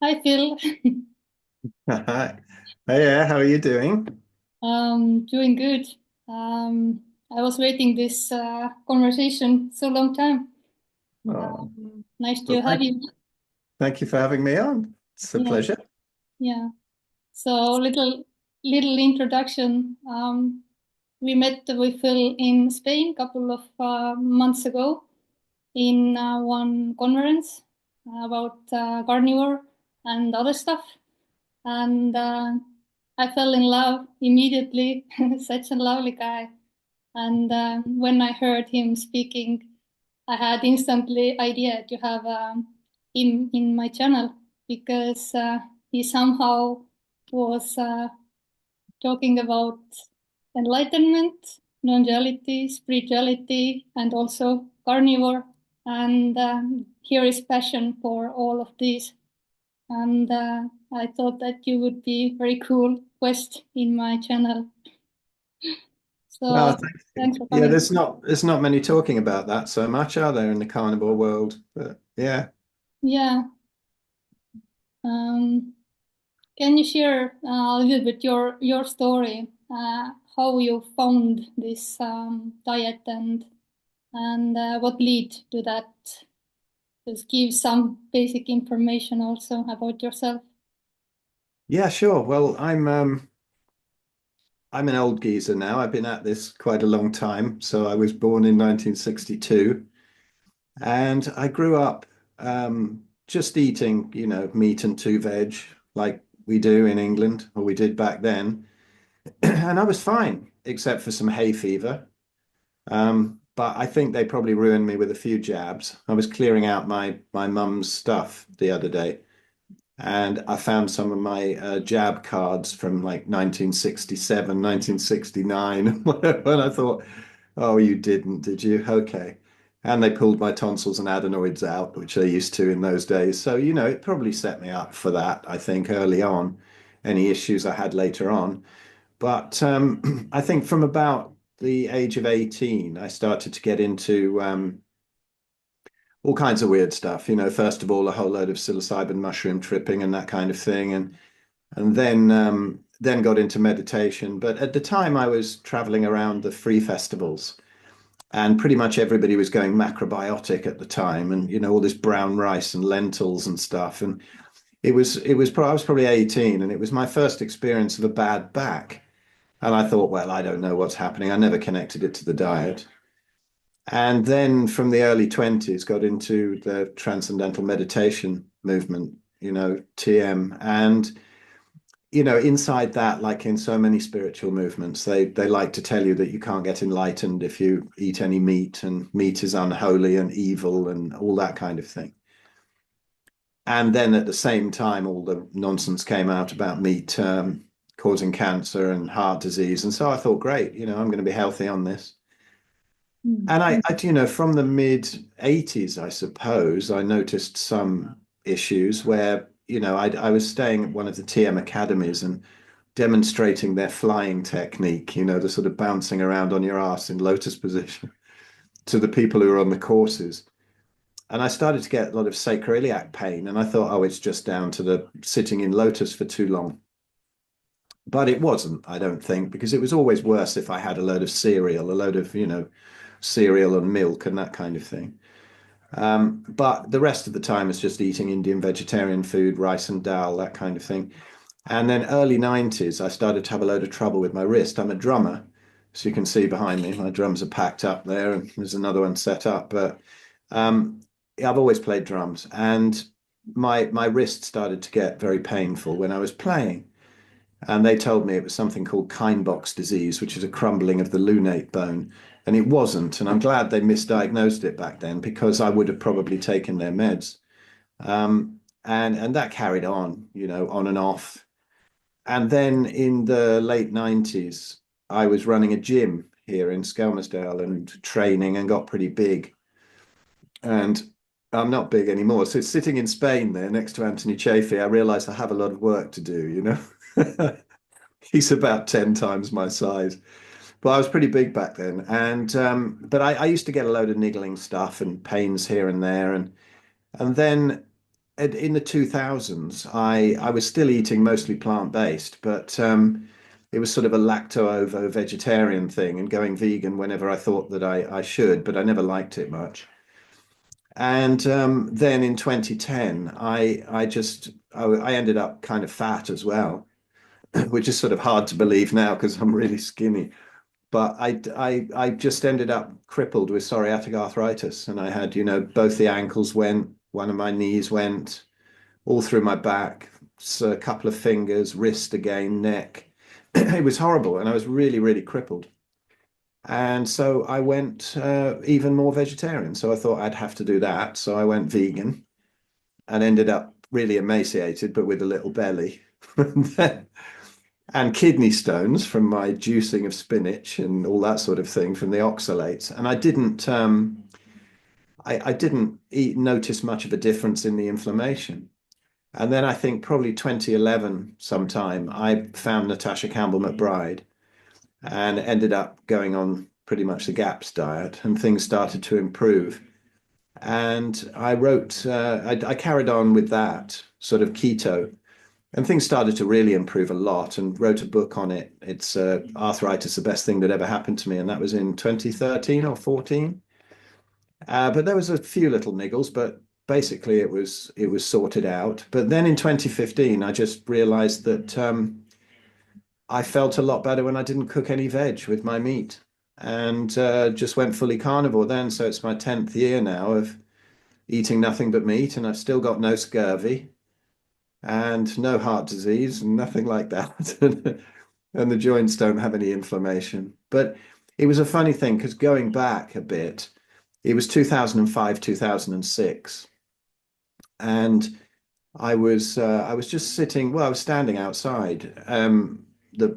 Hi Phil. Hi. Hey, yeah, how are you doing? Doing good. I was waiting this conversation so long time. Oh, Nice well, to have you. thank you for having me on. It's a Yeah, pleasure. yeah. So little introduction. We met with Phil in Spain a couple of months ago in one conference about carnivore and other stuff, and I fell in love immediately. Such a lovely guy. And when I heard him speaking, I had instantly idea to have him in my channel because he somehow was talking about enlightenment, non-duality, spirituality, and also carnivore. And here is passion for all of these. And I thought that you would be very cool guest in my channel. Oh, So thank you. thanks for Yeah, coming. there's not many talking about that so much, are there, in the carnivore world? But yeah. Yeah. Um, can you share a little bit your story, how you found this diet and what lead to that? Just give some basic information also about yourself. Yeah, sure. Well, I'm an old geezer now. I've been at this quite a long time. So I was born in 1962 and I grew up just eating, meat and two veg like we do in England, or we did back then. And I was fine, except for some hay fever. But I think they probably ruined me with a few jabs. I was clearing out my mum's stuff the other day, and I found some of my jab cards from like 1967, 1969. When I thought, oh, you didn't, did you? Okay. And they pulled my tonsils and adenoids out, which they used to in those days. So, it probably set me up for that, I think, early on, any issues I had later on. But I think from about the age of 18, I started to get into all kinds of weird stuff. First of all, a whole load of psilocybin mushroom tripping and that kind of thing, and then got into meditation. But at the time, I was traveling around the free festivals, and pretty much everybody was going macrobiotic at the time, and all this brown rice and lentils and stuff. And I was probably 18, and it was my first experience of a bad back. And I thought, well, I don't know what's happening. I never connected it to the diet. And then from the early 20s, got into the transcendental meditation movement, TM. And, inside that, like in so many spiritual movements, they like to tell you that you can't get enlightened if you eat any meat, and meat is unholy and evil and all that kind of thing. And then at the same time, all the nonsense came out about meat causing cancer and heart disease. And so I thought, great, I'm going to be healthy on this. And Mm. from the mid 80s, I suppose, I noticed some issues where, I was staying at one of the TM academies and demonstrating their flying technique, the sort of bouncing around on your ass in lotus position to the people who were on the courses. And I started to get a lot of sacroiliac pain. And I thought, oh, it's just down to the sitting in lotus for too long. But it wasn't, I don't think, because it was always worse if I had a load of cereal, a load of, cereal and milk and that kind of thing. But the rest of the time is just eating Indian vegetarian food, rice and dal, that kind of thing. And then early 90s, I started to have a load of trouble with my wrist. I'm a drummer, so you can see behind me, my drums are packed up there, and there's another one set up. But um, I've always played drums, and my wrist started to get very painful when I was playing. And they told me it was something called Kienbock's disease, which is a crumbling of the lunate bone. And it wasn't. And I'm glad they misdiagnosed it back then, because I would have probably taken their meds. And that carried on, on and off. And then in the late 90s, I was running a gym here in Skelmersdale and training, and got pretty big. And I'm not big anymore. So sitting in Spain there next to Anthony Chaffee, I realized I have a lot of work to do. He's about 10 times my size. But I was pretty big back then. And but I used to get a load of niggling stuff and pains here and there. And then in the 2000s, I was still eating mostly plant-based, but it was sort of a lacto-ovo vegetarian thing and going vegan whenever I thought that I should, but I never liked it much. And then in 2010, I ended up kind of fat as well, which is sort of hard to believe now because I'm really skinny. But I just ended up crippled with psoriatic arthritis, and I had, both the ankles went, one of my knees went, all through my back, so a couple of fingers, wrist again, neck. It was horrible, and I was really, really crippled. And so I went even more vegetarian. So I thought I'd have to do that. So I went vegan and ended up really emaciated, but with a little belly. And kidney stones from my juicing of spinach and all that sort of thing from the oxalates. And I didn't notice much of a difference in the inflammation. And then I think probably 2011 sometime, I found Natasha Campbell McBride and ended up going on pretty much the GAPS diet, and things started to improve. And I carried on with that sort of keto, and things started to really improve a lot, and wrote a book on it. It's Arthritis, the best thing that ever happened to me. And that was in 2013 or 14. But there was a few little niggles, but basically it was sorted out. But then in 2015, I just realized that I felt a lot better when I didn't cook any veg with my meat, and just went fully carnivore then. So it's my 10th year now of eating nothing but meat, and I've still got no scurvy and no heart disease and nothing like that. And the joints don't have any inflammation. But it was a funny thing because going back a bit, it was 2005, 2006, and I was just sitting. Well, I was standing outside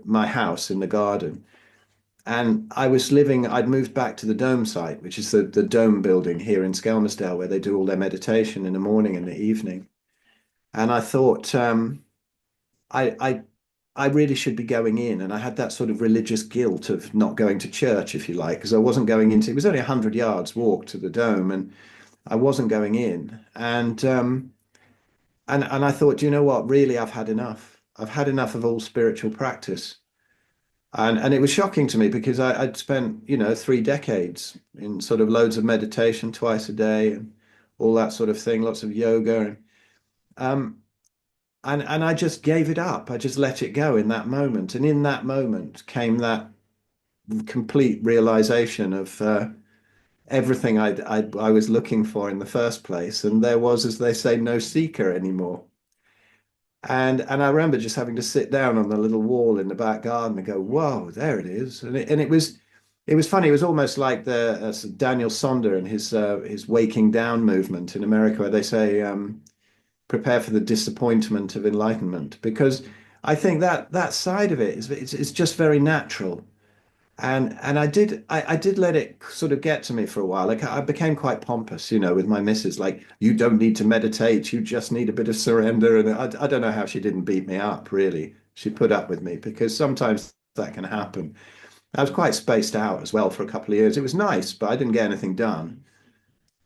my house in the garden, and I'd moved back to the Dome site, which is the Dome building here in Skelmersdale, where they do all their meditation in the morning and the evening. And I thought I, I I really should be going in, and I had that sort of religious guilt of not going to church, if you like, because I wasn't going into. It was only 100 yards walk to the Dome, and I wasn't going in. And I thought, you know what? Really, I've had enough. I've had enough of all spiritual practice. And it was shocking to me because I'd spent, 3 decades in sort of loads of meditation twice a day and all that sort of thing, lots of yoga, um and I just gave it up. I just let it go in that moment. And in that moment came that complete realization of everything I was looking for in the first place. And there was, as they say, no seeker anymore. And I remember just having to sit down on the little wall in the back garden and go, "Whoa, there it is!" And it was funny. It was almost like the Daniel Sonder and his waking down movement in America, where they say, "Prepare for the disappointment of enlightenment," because I think that side of it is it's just very natural. And I did let it sort of get to me for a while. Like I became quite pompous, with my missus. Like, you don't need to meditate, you just need a bit of surrender. And I don't know how she didn't beat me up, really. She put up with me because sometimes that can happen. I was quite spaced out as well for a couple of years. It was nice, but I didn't get anything done.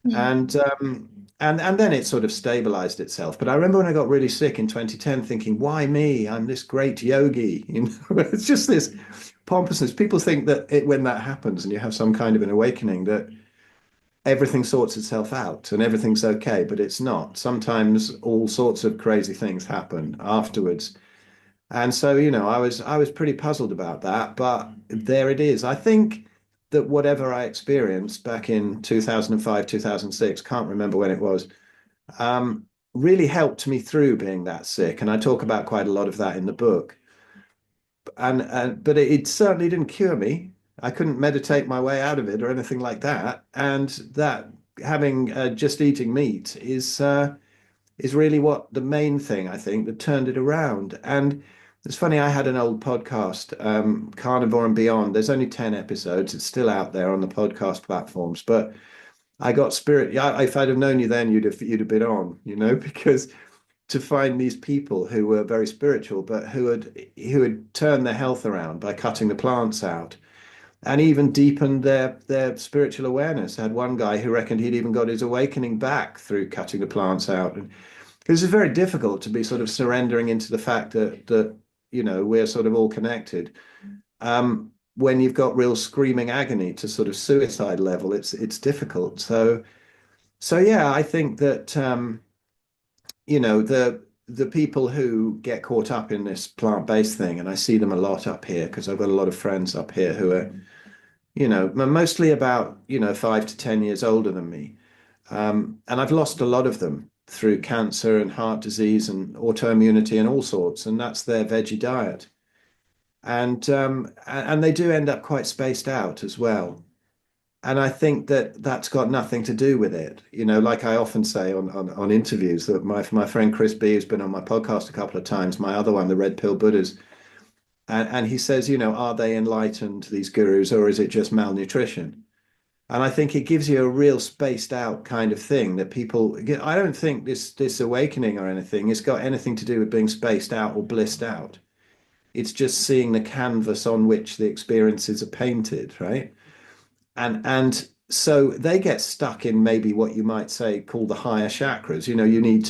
Mm. And then it sort of stabilized itself. But I remember when I got really sick in 2010, thinking, why me? I'm this great yogi. It's just this pompousness. People think that when that happens and you have some kind of an awakening, that everything sorts itself out and everything's okay, but it's not. Sometimes all sorts of crazy things happen afterwards. And so, I was pretty puzzled about that, but there it is. I think that whatever I experienced back in 2005, 2006, can't remember when it was, um, really helped me through being that sick. And I talk about quite a lot of that in the book. But it certainly didn't cure me. I couldn't meditate my way out of it or anything like that. And that having just eating meat is really what the main thing I think that turned it around. And it's funny, I had an old podcast, Carnivore and Beyond. There's only 10 episodes. It's still out there on the podcast platforms. But I got spirit. Yeah, if I'd have known you then, you'd have been on, because to find these people who were very spiritual, but who had turned their health around by cutting the plants out and even deepened their spiritual awareness. I had one guy who reckoned he'd even got his awakening back through cutting the plants out. Because it's very difficult to be sort of surrendering into the fact that we're sort of all connected. When you've got real screaming agony to sort of suicide level, it's difficult. So yeah, I think that the people who get caught up in this plant-based thing, and I see them a lot up here because I've got a lot of friends up here who are, mostly about, 5 to 10 years older than me. And I've lost a lot of them through cancer and heart disease and autoimmunity and all sorts, and that's their veggie diet. And they do end up quite spaced out as well. And I think that that's got nothing to do with it. Like I often say on interviews that my friend Chris B, who's been on my podcast a couple of times, my other one, the Red Pill Buddhas, and he says, are they enlightened, these gurus, or is it just malnutrition? And I think it gives you a real spaced out kind of thing that people, I don't think this awakening or anything has got anything to do with being spaced out or blissed out. It's just seeing the canvas on which the experiences are painted, right? And so they get stuck in maybe what you might say called the higher chakras. You need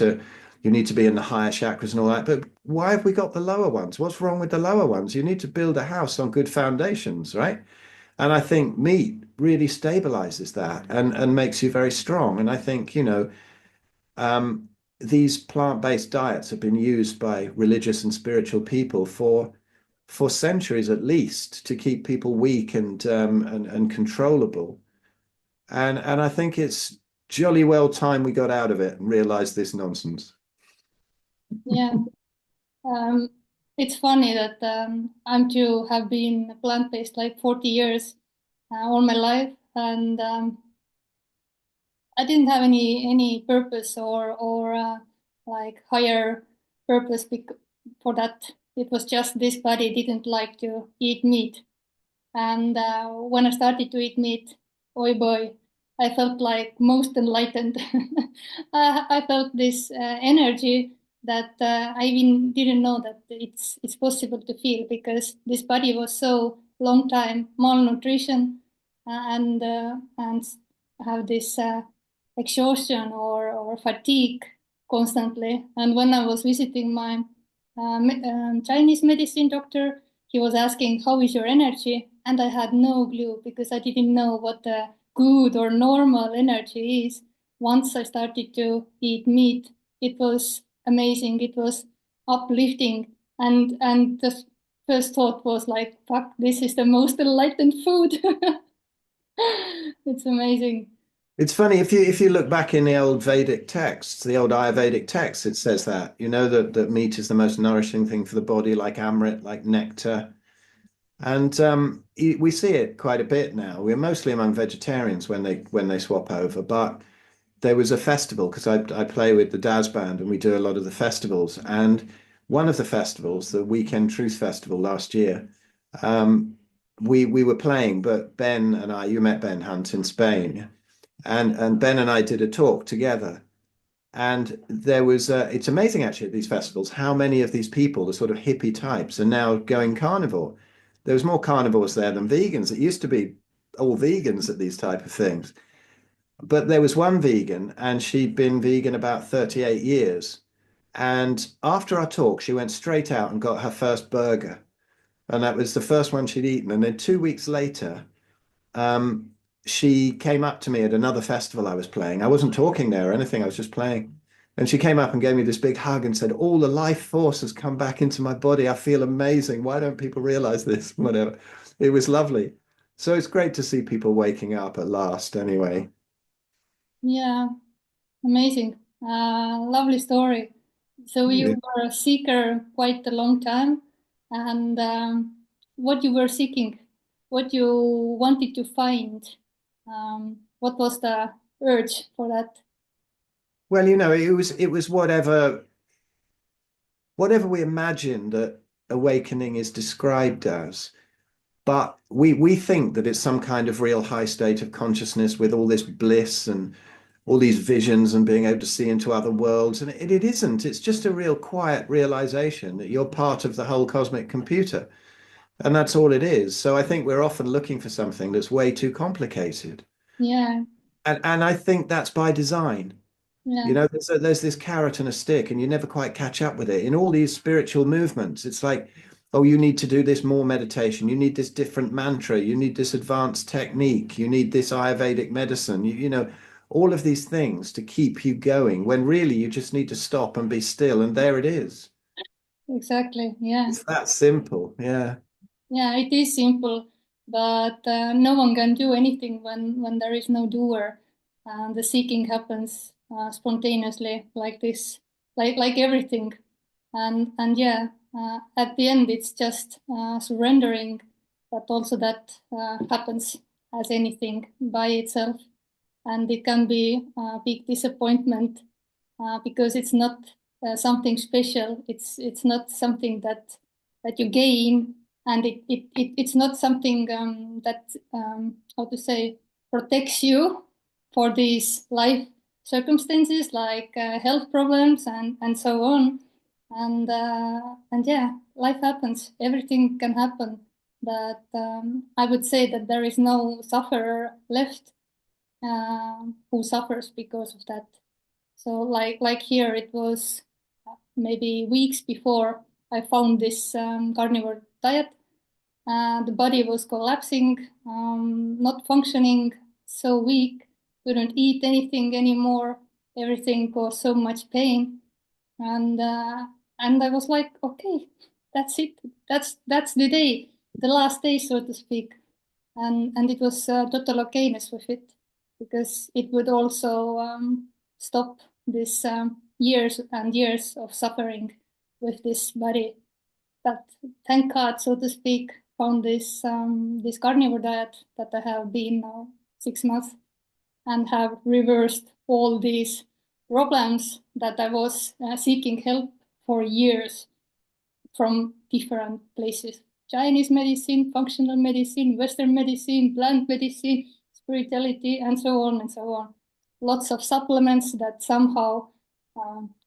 to be in the higher chakras and all that. But why have we got the lower ones? What's wrong with the lower ones? You need to build a house on good foundations, right? And I think meat really stabilizes that and makes you very strong. And I think, um, these plant-based diets have been used by religious and spiritual people for centuries at least to keep people weak and controllable. And I think it's jolly well time we got out of it and realized this nonsense. Yeah. Um, it's funny that I'm to have been plant-based like 40 years all my life, and I didn't have any purpose or like higher purpose for that. It was just this body didn't like to eat meat, and when I started to eat meat, oi boy, I felt like most enlightened. I felt this energy that I even didn't know that it's possible to feel because this body was so long time malnutrition and have this exhaustion or fatigue constantly. And when I was visiting my Chinese medicine doctor, he was asking, "How is your energy?" And I had no clue because I didn't know what the good or normal energy is. Once I started to eat meat, it was amazing. It was uplifting. And the first thought was like, fuck, this is the most enlightened food. It's amazing. It's funny if you look back in the old Vedic texts, the old Ayurvedic texts, it says that, that meat is the most nourishing thing for the body, like amrit, like nectar. And we see it quite a bit now. We're mostly among vegetarians when they swap over. But there was a festival because I play with the Daz band and we do a lot of the festivals. And one of the festivals, the Weekend Truth Festival last year, um, we were playing, but Ben and I, you met Ben Hunt in Spain, and Ben and I did a talk together. And there was, it's amazing actually at these festivals how many of these people, the sort of hippie types, are now going carnivore. There was more carnivores there than vegans. It used to be all vegans at these type of things. But there was one vegan, and she'd been vegan about 38 years. And after our talk, she went straight out and got her first burger. And that was the first one she'd eaten. And then 2 weeks later, um, she came up to me at another festival I was playing. I wasn't talking there or anything, I was just playing. And she came up and gave me this big hug and said, "All the life force has come back into my body. I feel amazing. Why don't people realize this?" Whatever. It was lovely. So it's great to see people waking up at last, anyway. Yeah, amazing. Lovely story. So you Yeah. were a seeker quite a long time, and what you were seeking, what you wanted to find, what was the urge for that? Well, it was whatever we imagine that awakening is described as. But we think that it's some kind of real high state of consciousness with all this bliss and all these visions and being able to see into other worlds. And it isn't. It's just a real quiet realization that you're part of the whole cosmic computer. And that's all it is. So I think we're often looking for something that's way too complicated. Yeah, And I think that's by design. Yeah, There's this carrot and a stick, and you never quite catch up with it. In all these spiritual movements, it's like, oh, you need to do this more meditation. You need this different mantra. You need this advanced technique. You need this Ayurvedic medicine. All of these things to keep you going, when really you just need to stop and be still. And there it is. exactly. Yeah. It's that simple. Yeah. Yeah, it is simple, but no one can do anything when there is no doer. The seeking happens spontaneously like this, like everything. And yeah, at the end it's just surrendering, but also that happens as anything by itself, and it can be a big disappointment because it's not something special. It's not something that you gain, and it's not something that how to say, protects you for these life circumstances like health problems and so on. And yeah, life happens. Everything can happen. But I would say that there is no sufferer left who suffers because of that. So like here, it was maybe weeks before I found this carnivore diet. The body was collapsing, not functioning, so weak, couldn't eat anything anymore. Everything caused so much pain, and uh, and I was like, okay, that's it. That's the day, the last day, so to speak. And it was total okayness with it, because it would also stop this years and years of suffering with this body. But thank God, so to speak, found this carnivore diet that I have been now 6 months, and have reversed all these problems that I was seeking help for years from different places. Chinese medicine, functional medicine, Western medicine, plant medicine, spirituality, and so on and so on. Lots of supplements that somehow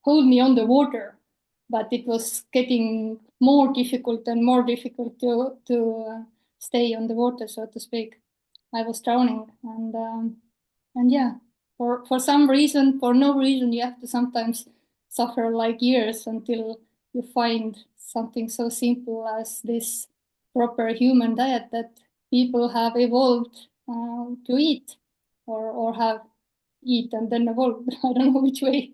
hold me on the water, but it was getting more difficult and more difficult to stay on the water, so to speak. I was drowning, and yeah, for some reason, for no reason, you have to sometimes suffer like years until you find something so simple as this proper human diet that people have evolved to eat, or have eat and then evolved. I don't know which way.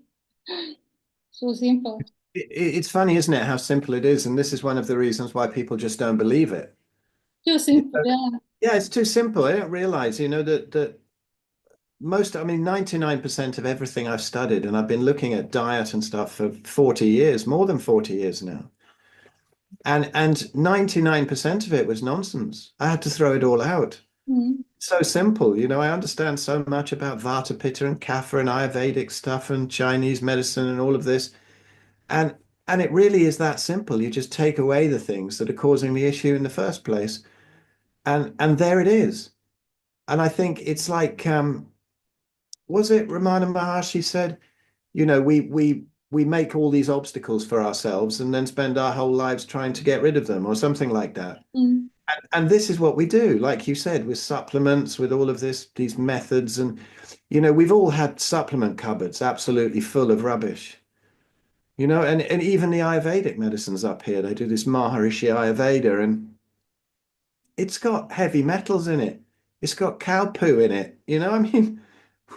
So simple. It's funny, isn't it, how simple it is? And this is one of the reasons why people just don't believe it. Too You simple, know, yeah. yeah, it's too simple. I don't realize, that I mean, 99% of everything I've studied, and I've been looking at diet and stuff for 40 years, more than 40 years now. And 99% of it was nonsense. I had to throw it all out. Mm, So simple. I understand so much about Vata, Pitta, and Kapha and Ayurvedic stuff and Chinese medicine and all of this. And and it really is that simple. You just take away the things that are causing the issue in the first place. And there it is. And I think it's like was it Ramana Maharshi said, we make all these obstacles for ourselves and then spend our whole lives trying to get rid of them or something like that. mm, And this is what we do, like you said, with supplements, with all of these methods. And, we've all had supplement cupboards absolutely full of rubbish, and even the Ayurvedic medicines up here, they do this Maharishi Ayurveda, and it's got heavy metals in it. It's got cow poo in it. I mean,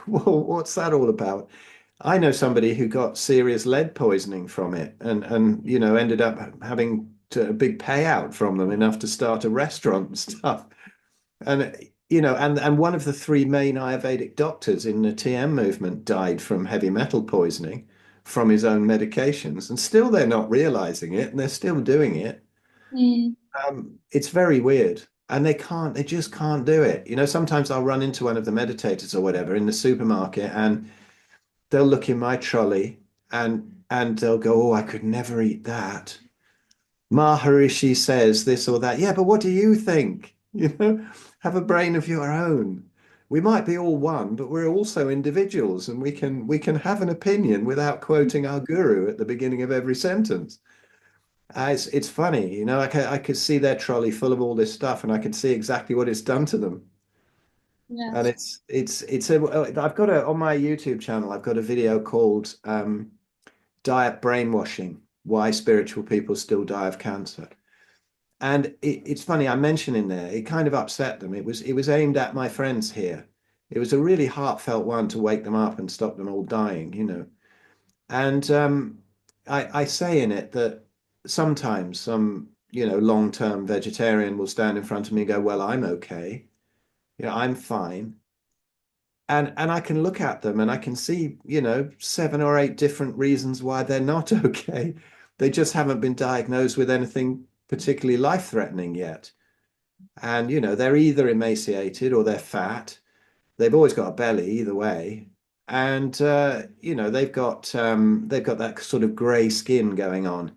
well, what's that all about? I know somebody who got serious lead poisoning from it and ended up having a big payout from them, enough to start a restaurant and stuff. And and one of the three main Ayurvedic doctors in the TM movement died from heavy metal poisoning from his own medications, and still they're not realizing it, and they're still doing it. mm, It's very weird. And they just can't do it. Sometimes I'll run into one of the meditators or whatever in the supermarket, and they'll look in my trolley and they'll go, "Oh, I could never eat that. Maharishi says this or that." Yeah, but what do you think? Have a brain of your own. We might be all one, but we're also individuals, and we can have an opinion without quoting our guru at the beginning of every sentence. It's funny, I could see their trolley full of all this stuff, and I could see exactly what it's done to them. And Yes. I've got a on my YouTube channel, I've got a video called Diet Brainwashing, Why Spiritual People Still Die of Cancer. And it's funny, I mentioned in there, it kind of upset them. It was aimed at my friends here. It was a really heartfelt one to wake them up and stop them all dying, you know. And I say in it that sometimes some, long-term vegetarian will stand in front of me and go, well, I'm okay. I'm fine. And I can look at them and I can see, 7 or 8 different reasons why they're not okay. They just haven't been diagnosed with anything particularly life-threatening yet. And, they're either emaciated or they're fat. They've always got a belly either way. And they've got that sort of grey skin going on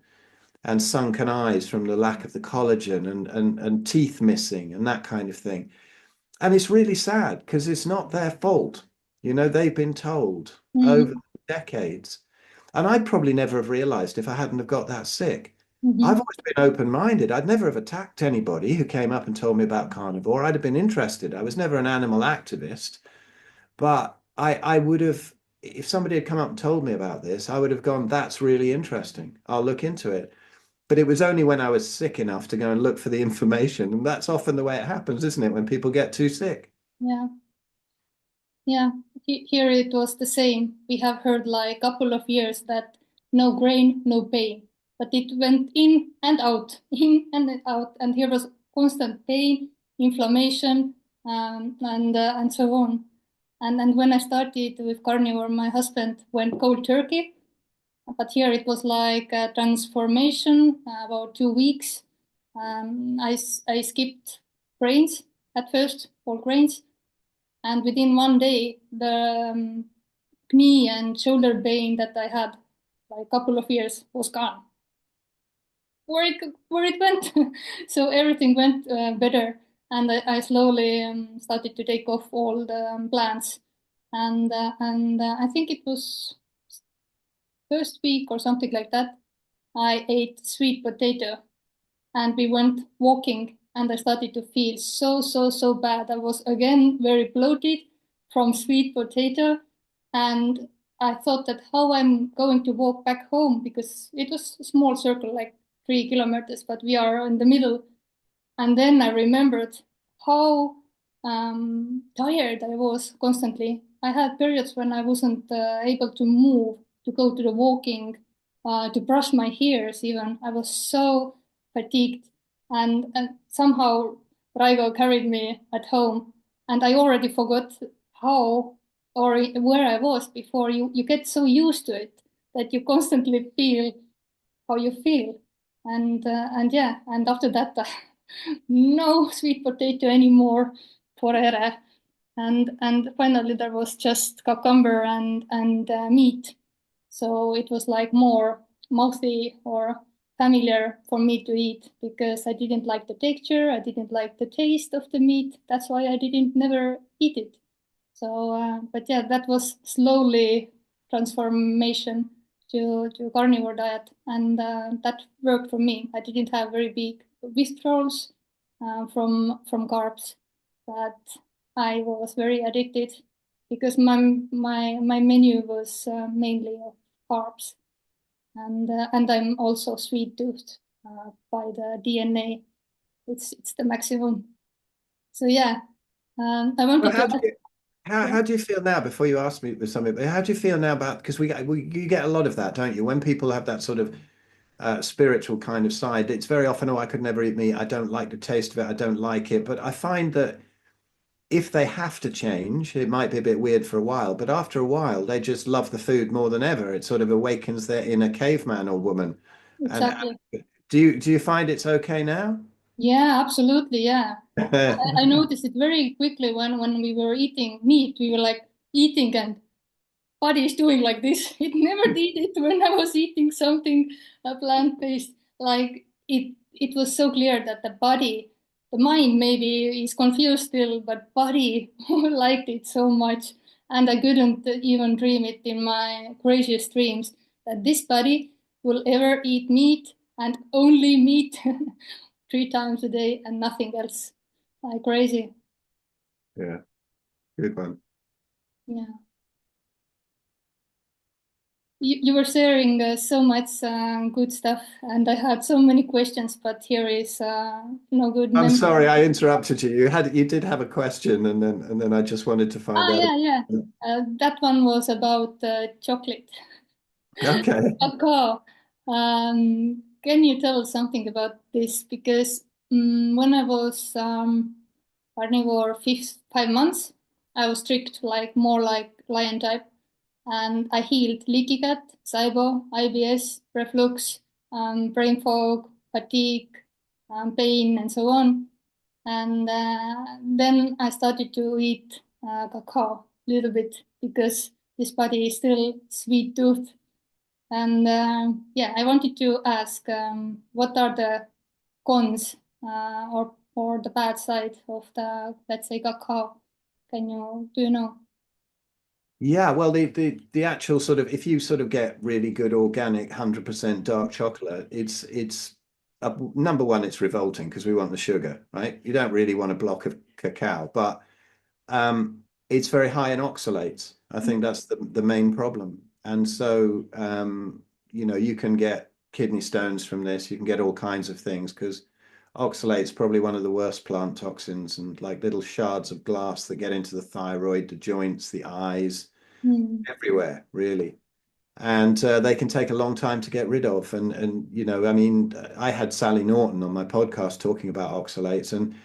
and sunken eyes from the lack of the collagen and teeth missing and that kind of thing. And it's really sad because it's not their fault. They've been told over Mm-hmm. decades. And I'd probably never have realized if I hadn't have got that sick. I've Mm-hmm. always been open-minded. I'd never have attacked anybody who came up and told me about carnivore. I'd have been interested. I was never an animal activist, but I would have, if somebody had come up and told me about this, I would have gone, that's really interesting. I'll look into it. But it was only when I was sick enough to go and look for the information. And that's often the way it happens, isn't it? When people get too sick. Yeah. Yeah, here it was the same. We have heard like a couple of years that no grain, no pain. But it went in and out, in and out. And here was constant pain, inflammation, and so on. And when I started with carnivore, my husband went cold turkey. But here it was like a transformation, about 2 weeks. I skipped grains at first, all grains. And within one day, the knee and shoulder pain that I had like a couple of years was gone. Where it went, so everything went better, and I slowly started to take off all the plants, and I think it was first week or something like that. I ate sweet potato and we went walking and I started to feel so bad. I was again very bloated from sweet potato and I thought that how I'm going to walk back home because it was a small circle, like 3 kilometers, but we are in the middle. And then I remembered how tired I was constantly. I had periods when I wasn't able to move, to go to the walking, to brush my hairs even. I was so fatigued. And somehow Raigo carried me at home. And I already forgot how or where I was before. You get so used to it that you constantly feel how you feel. And yeah, and after that, no sweet potato anymore for Ere. And finally there was just cucumber and meat. So it was like more mouthy or familiar for me to eat because I didn't like the texture, I didn't like the taste of the meat. That's why I didn't never eat it. So, but yeah, that was slowly transformation to carnivore diet, and that worked for me. I didn't have very big withdrawals from carbs, but I was very addicted because my menu was mainly of carbs, and I'm also sweet toothed by the DNA. It's the maximum. So yeah, I Well, wanted to how do ask. you how, Yeah. how do you feel now? Before you ask me with something, but how do you feel now about because you get a lot of that, don't you? When people have that sort of spiritual kind of side, it's very often, oh, I could never eat meat. I don't like the taste of it. I don't like it. But I find that if they have to change, it might be a bit weird for a while, but after a while, they just love the food more than ever. It sort of awakens their inner caveman or woman. And Exactly. do you find it's okay now? Yeah, absolutely. Yeah. I noticed it very quickly when we were eating meat. We were like eating and body is doing like this. It never did it when I was eating something plant-based. Like it was so clear that the body, the mind maybe is confused still, but body liked it so much. And I couldn't even dream it in my craziest dreams that this body will ever eat meat and only meat 3 times a day and nothing else. Like crazy. Yeah. Good one. Yeah. You were sharing so much good stuff, and I had so many questions, but here is no good I'm memory. sorry, I interrupted you. You did have a question, and then I just wanted to find Ah, out. yeah, yeah. That one was about chocolate. Okay. Cacao. Can you tell us something about this? Because when I was carnivore 5 months, I was strict, like more like lion type, and I healed leaky gut, SIBO, IBS, reflux, brain fog, fatigue, pain, and so on. And then I started to eat cacao a little bit because this body is still sweet tooth. And yeah, I wanted to ask what are the cons or the bad side of the, let's say, cacao? Do you know? Yeah, well, the actual sort of if you sort of get really good organic 100% dark chocolate, it's number one, it's revolting because we want the sugar, right? You don't really want a block of cacao, but it's very high in oxalates. I think that's the main problem. And so, you can get kidney stones from this. You can get all kinds of things because oxalate's probably one of the worst plant toxins and like little shards of glass that get into the thyroid, the joints, the eyes, Mm. everywhere, really. And they can take a long time to get rid of. I mean, I had Sally Norton on my podcast talking about oxalates, and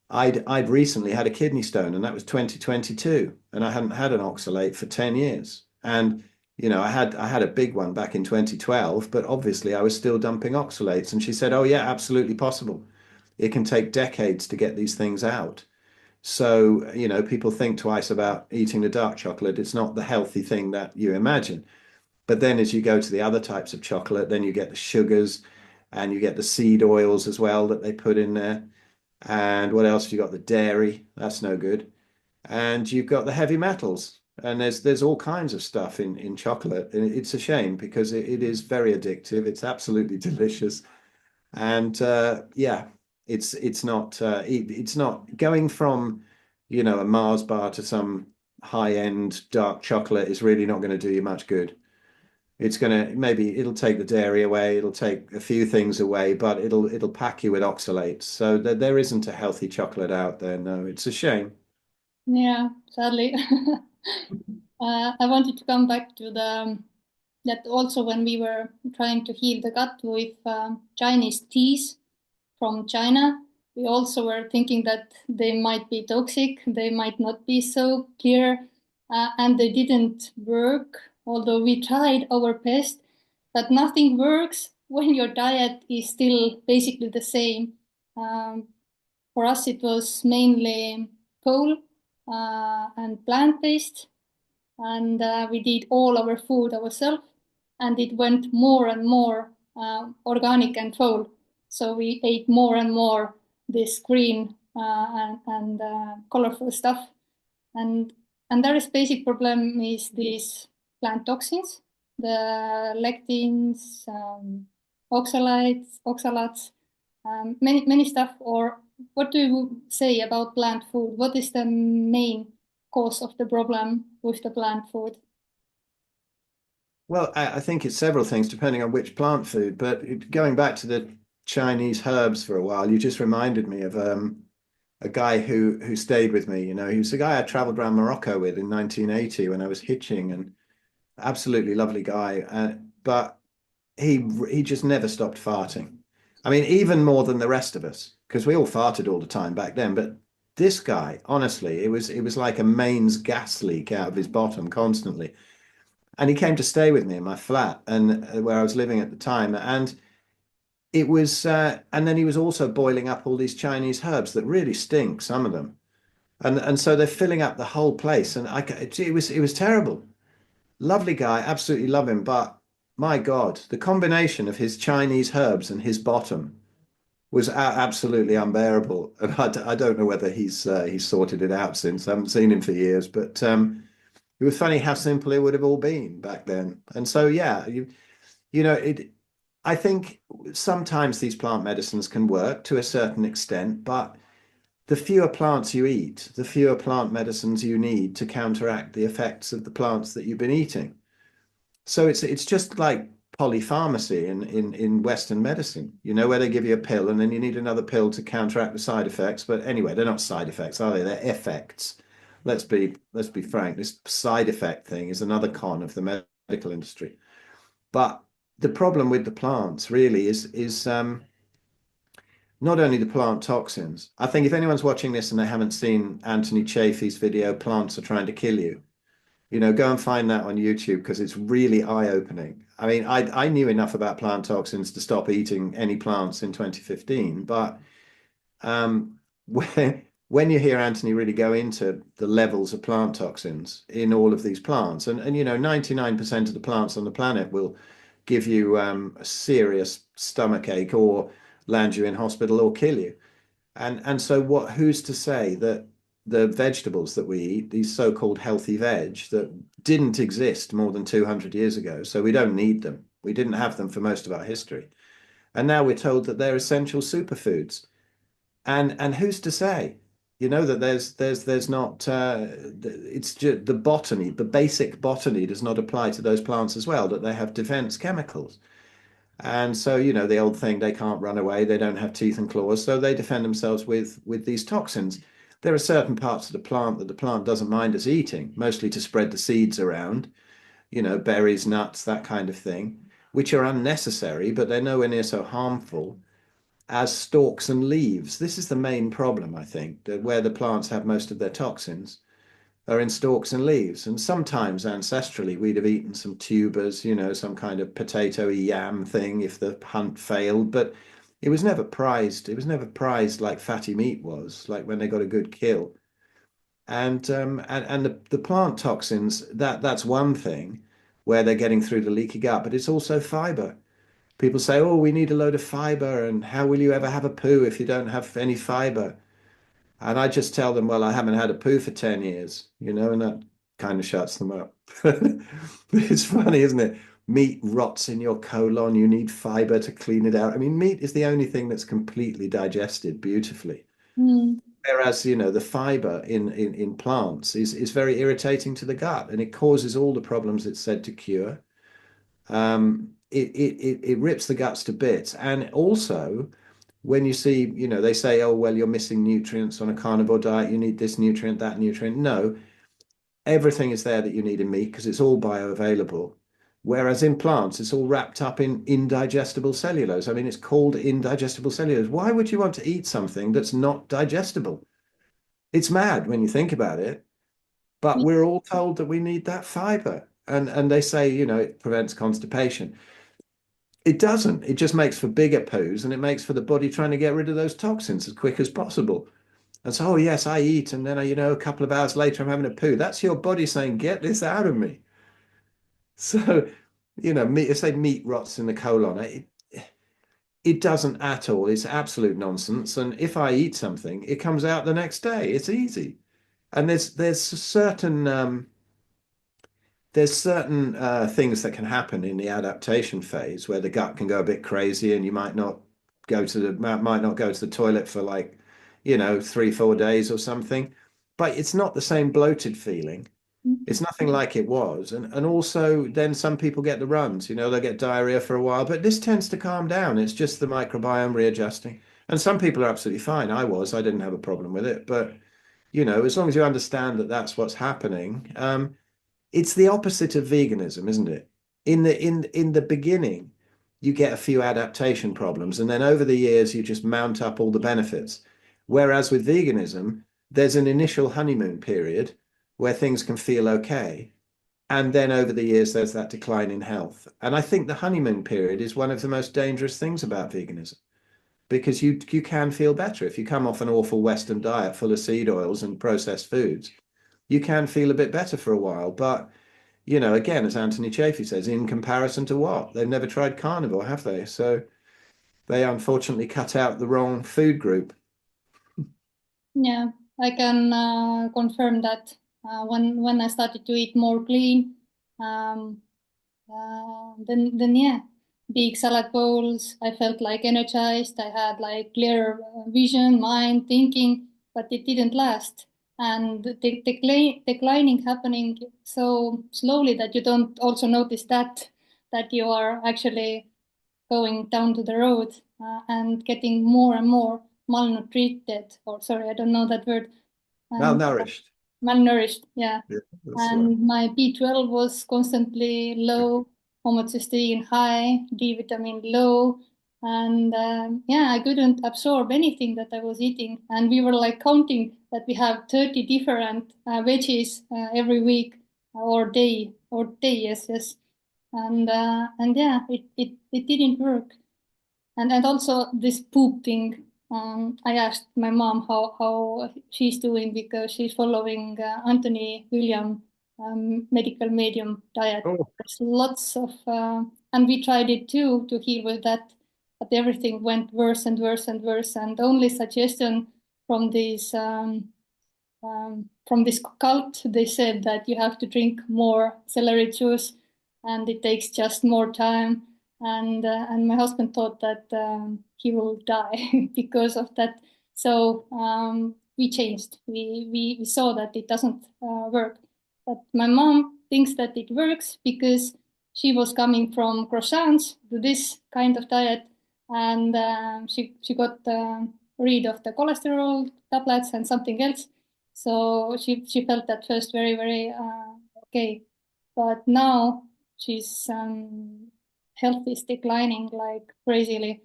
I'd recently had a kidney stone, and that was 2022, and I hadn't had an oxalate for 10 years. And I had a big one back in 2012, but obviously I was still dumping oxalates. And she said, "Oh yeah, absolutely possible. It can take decades to get these things out." So, people think twice about eating the dark chocolate. It's not the healthy thing that you imagine. But then as you go to the other types of chocolate, then you get the sugars and you get the seed oils as well that they put in there. And what else? You got the dairy, that's no good. And you've got the heavy metals. And there's all kinds of stuff in chocolate. And it's a shame because it is very addictive. It's absolutely delicious. And yeah, it's not going from, a Mars bar to some high-end dark chocolate is really not going to do you much good. It's gonna maybe it'll take the dairy away, it'll take a few things away, but it'll pack you with oxalates. So there isn't a healthy chocolate out there. No, it's a shame. Yeah, sadly. I wanted to come back to that also when we were trying to heal the gut with Chinese teas from China. We also were thinking that they might be toxic, they might not be so clear, and they didn't work, although we tried our best. But nothing works when your diet is still basically the same. Um, for us, it was mainly coal and plant based, and we did all our food ourselves, and it went more and more organic and whole. So we ate more and more this green and colorful stuff, and there is basic problem is these plant toxins, the lectins, oxalates, many stuff. Or what do you say about plant food? What is the main cause of the problem with the plant food? Well, I think it's several things depending on which plant food. But going back to the Chinese herbs for a while, you just reminded me of a guy who stayed with me. He was a guy I traveled around Morocco with in 1980 when I was hitching, and absolutely lovely guy. But he just never stopped farting. I mean, even more than the rest of us, because we all farted all the time back then. But this guy, honestly, it was like a mains gas leak out of his bottom constantly. And he came to stay with me in my flat and where I was living at the time. And then he was also boiling up all these Chinese herbs that really stink, some of them. And so they're filling up the whole place. And it was terrible. Lovely guy, absolutely love him, but my God, the combination of his Chinese herbs and his bottom was absolutely unbearable. And I don't know whether he's sorted it out since. I haven't seen him for years, but it was funny how simple it would have all been back then. And so yeah, it. I think sometimes these plant medicines can work to a certain extent, but the fewer plants you eat, the fewer plant medicines you need to counteract the effects of the plants that you've been eating. So it's just like polypharmacy in Western medicine, where they give you a pill and then you need another pill to counteract the side effects. But anyway, they're not side effects, are they? They're effects. Let's be frank. This side effect thing is another con of the medical industry. But the problem with the plants really is not only the plant toxins. I think if anyone's watching this and they haven't seen Anthony Chaffee's video, Plants Are Trying to Kill You, go and find that on YouTube because it's really eye-opening. I mean, I knew enough about plant toxins to stop eating any plants in 2015, but when you hear Anthony really go into the levels of plant toxins in all of these plants, and 99% of the plants on the planet will give you a serious stomach ache or land you in hospital or kill you. And so who's to say that the vegetables that we eat, these so-called healthy veg that didn't exist more than 200 years ago, so we don't need them. We didn't have them for most of our history. And now we're told that they're essential superfoods. And who's to say, that there's not it's just the botany, the basic botany does not apply to those plants as well, that they have defense chemicals. And so, the old thing, they can't run away, they don't have teeth and claws, so they defend themselves with these toxins. There are certain parts of the plant that the plant doesn't mind us eating, mostly to spread the seeds around, berries, nuts, that kind of thing, which are unnecessary, but they're nowhere near so harmful as stalks and leaves. This is the main problem, I think, that where the plants have most of their toxins are in stalks and leaves. And sometimes ancestrally, we'd have eaten some tubers, some kind of potato yam thing if the hunt failed, but it was never prized. It was never prized like fatty meat was, like when they got a good kill. And the plant toxins, that's one thing where they're getting through the leaky gut, but it's also fiber. People say, oh, we need a load of fiber, and how will you ever have a poo if you don't have any fiber? And I just tell them, well, I haven't had a poo for 10 years, and that kind of shuts them up. It's funny, isn't it? Meat rots in your colon. You need fiber to clean it out. I mean, meat is the only thing that's completely digested beautifully. Mm. Whereas, the fiber in plants is very irritating to the gut and it causes all the problems it's said to cure. It rips the guts to bits. And also, when you see, they say, oh, well, you're missing nutrients on a carnivore diet. You need this nutrient, that nutrient. No, everything is there that you need in meat because it's all bioavailable. Whereas in plants, it's all wrapped up in indigestible cellulose. I mean, it's called indigestible cellulose. Why would you want to eat something that's not digestible? It's mad when you think about it, but we're all told that we need that fiber. And they say, it prevents constipation. It doesn't. It just makes for bigger poos and it makes for the body trying to get rid of those toxins as quick as possible. And so, oh, yes, I eat. And then, a couple of hours later, I'm having a poo. That's your body saying, get this out of me. So, meat, if say meat rots in the colon, it doesn't at all. It's absolute nonsense. And if I eat something, it comes out the next day. It's easy. And there's certain things that can happen in the adaptation phase where the gut can go a bit crazy and you might not go to the toilet for like 3-4 days or something, but it's not the same bloated feeling. It's nothing like it was. And also then some people get the runs, they'll get diarrhea for a while, but this tends to calm down. It's just the microbiome readjusting. And some people are absolutely fine. I didn't have a problem with it, but as long as you understand that that's what's happening, it's the opposite of veganism, isn't it? In the beginning, you get a few adaptation problems, and then over the years you just mount up all the benefits. Whereas with veganism, there's an initial honeymoon period where things can feel okay. And then over the years, there's that decline in health. And I think the honeymoon period is one of the most dangerous things about veganism because you can feel better. If you come off an awful Western diet full of seed oils and processed foods, you can feel a bit better for a while. But again, as Anthony Chaffee says, in comparison to what? They've never tried carnivore, have they? So they unfortunately cut out the wrong food group. Yeah, I can confirm that when I started to eat more clean, um, then yeah, big salad bowls. I felt like energized. I had like clear vision, mind, thinking. but it didn't last. And the declining happening so slowly that you don't also notice that you are actually going down to the road and getting more and more malnourished, or sorry, I don't know that word. And Malnourished. malnourished, yeah. Yeah, that's right. And my B12 was constantly low, homocysteine high, D vitamin low, and yeah, I couldn't absorb anything that I was eating. And we were like counting that we have 30 different veggies every week or day, yes, yes. And yeah, it didn't work. And also this poop thing. I asked my mom how she's doing because she's following Anthony William medical medium diet. Oh, There's lots of, and we tried it too to heal with that, but everything went worse and worse and worse. And the only suggestion from these from this cult, they said that you have to drink more celery juice, and it takes just more time. And my husband thought that he will die because of that. So we changed. We saw that it doesn't work. But my mom thinks that it works because she was coming from croissants to this kind of diet, and she got rid of the cholesterol tablets and something else, so she felt at first very, very okay. But now she's health is declining like crazily,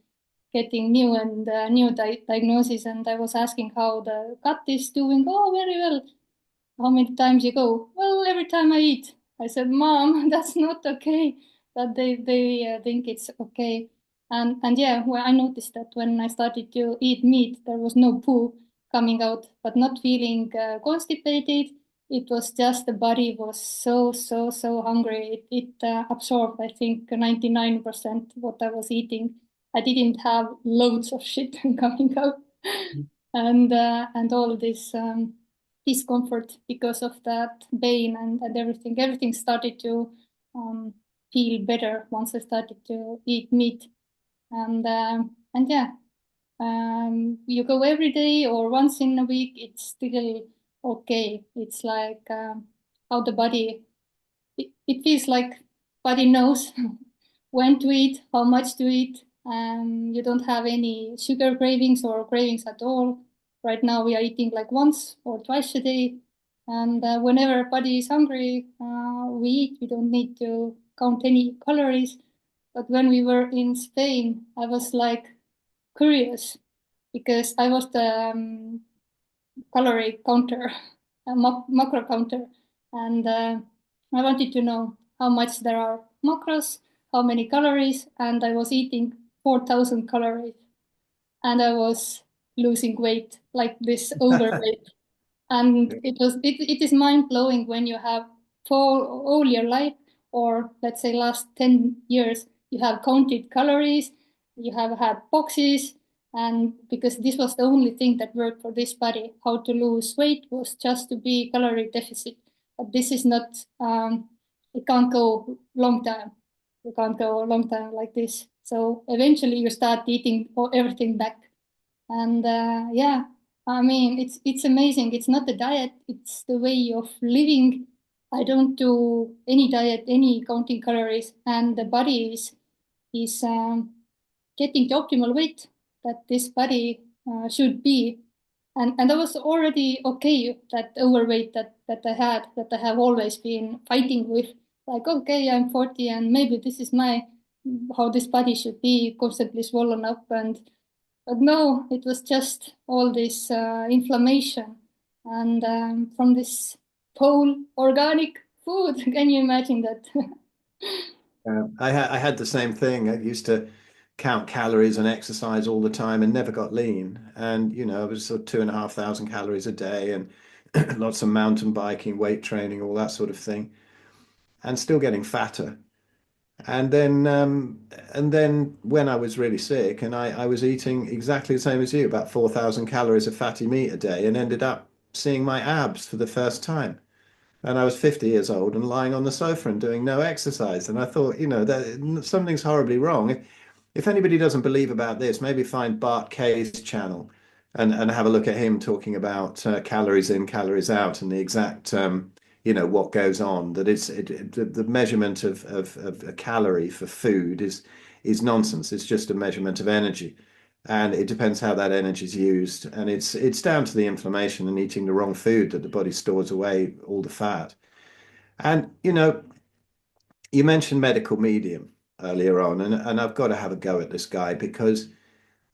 getting new and new diagnoses. And I was asking how the gut is doing. Oh, very well. How many times you go? Well, every time I eat. I said, Mom, that's not okay. But they think it's okay. And yeah, well, I noticed that when I started to eat meat, there was no poo coming out, but not feeling constipated. It was just the body was so hungry. It absorbed, I think, 99% what I was eating. I didn't have loads of shit coming out, and all this discomfort because of that pain and everything. Everything started to um, feel better once I started to eat meat. And yeah, you go every day or once in a week, it's still okay. It's like how the body, it feels like body knows when to eat, how much to eat. You don't have any sugar cravings or cravings at all. Right now, we are eating like once or twice a day. And whenever body is hungry, we eat. We don't need to count any calories. But when we were in Spain, I was like curious because I was the calorie counter, a macro counter, and I wanted to know how much there are macros, how many calories, and I was eating 4,000 calories, and I was losing weight, like this overweight. And it is mind blowing when you have for all your life, or let's say last 10 years, you have counted calories, you have had boxes, and because this was the only thing that worked for this body, how to lose weight was just to be calorie deficit. But this is not, it can't go long time. You can't go a long time like this. So eventually you start eating everything back. And yeah, I mean, it's amazing. It's not the diet, it's the way of living. I don't do any diet, any counting calories, and the body is getting the optimal weight that this body should be. And I was already okay that overweight that I had, that I have always been fighting with. Like, okay, I'm 40 and maybe this is my how this body should be, constantly swollen up. But no, it was just all this inflammation and from this whole organic food. Can you imagine that? I had the same thing. I used to count calories and exercise all the time and never got lean. And, I was sort of 2,500 calories a day and lots of mountain biking, weight training, all that sort of thing, and still getting fatter. And then when I was really sick and I was eating exactly the same as you, about 4,000 calories of fatty meat a day, and ended up seeing my abs for the first time. And I was 50 years old and lying on the sofa and doing no exercise. And I thought, that something's horribly wrong. If anybody doesn't believe about this, maybe find Bart Kay's channel. and have a look at him talking about calories in, calories out, and the exact what goes on. That the measurement of a calorie for food is nonsense. It's just a measurement of energy, and it depends how that energy is used. And it's down to the inflammation and eating the wrong food that the body stores away all the fat. And you mentioned medical medium earlier on, and I've got to have a go at this guy because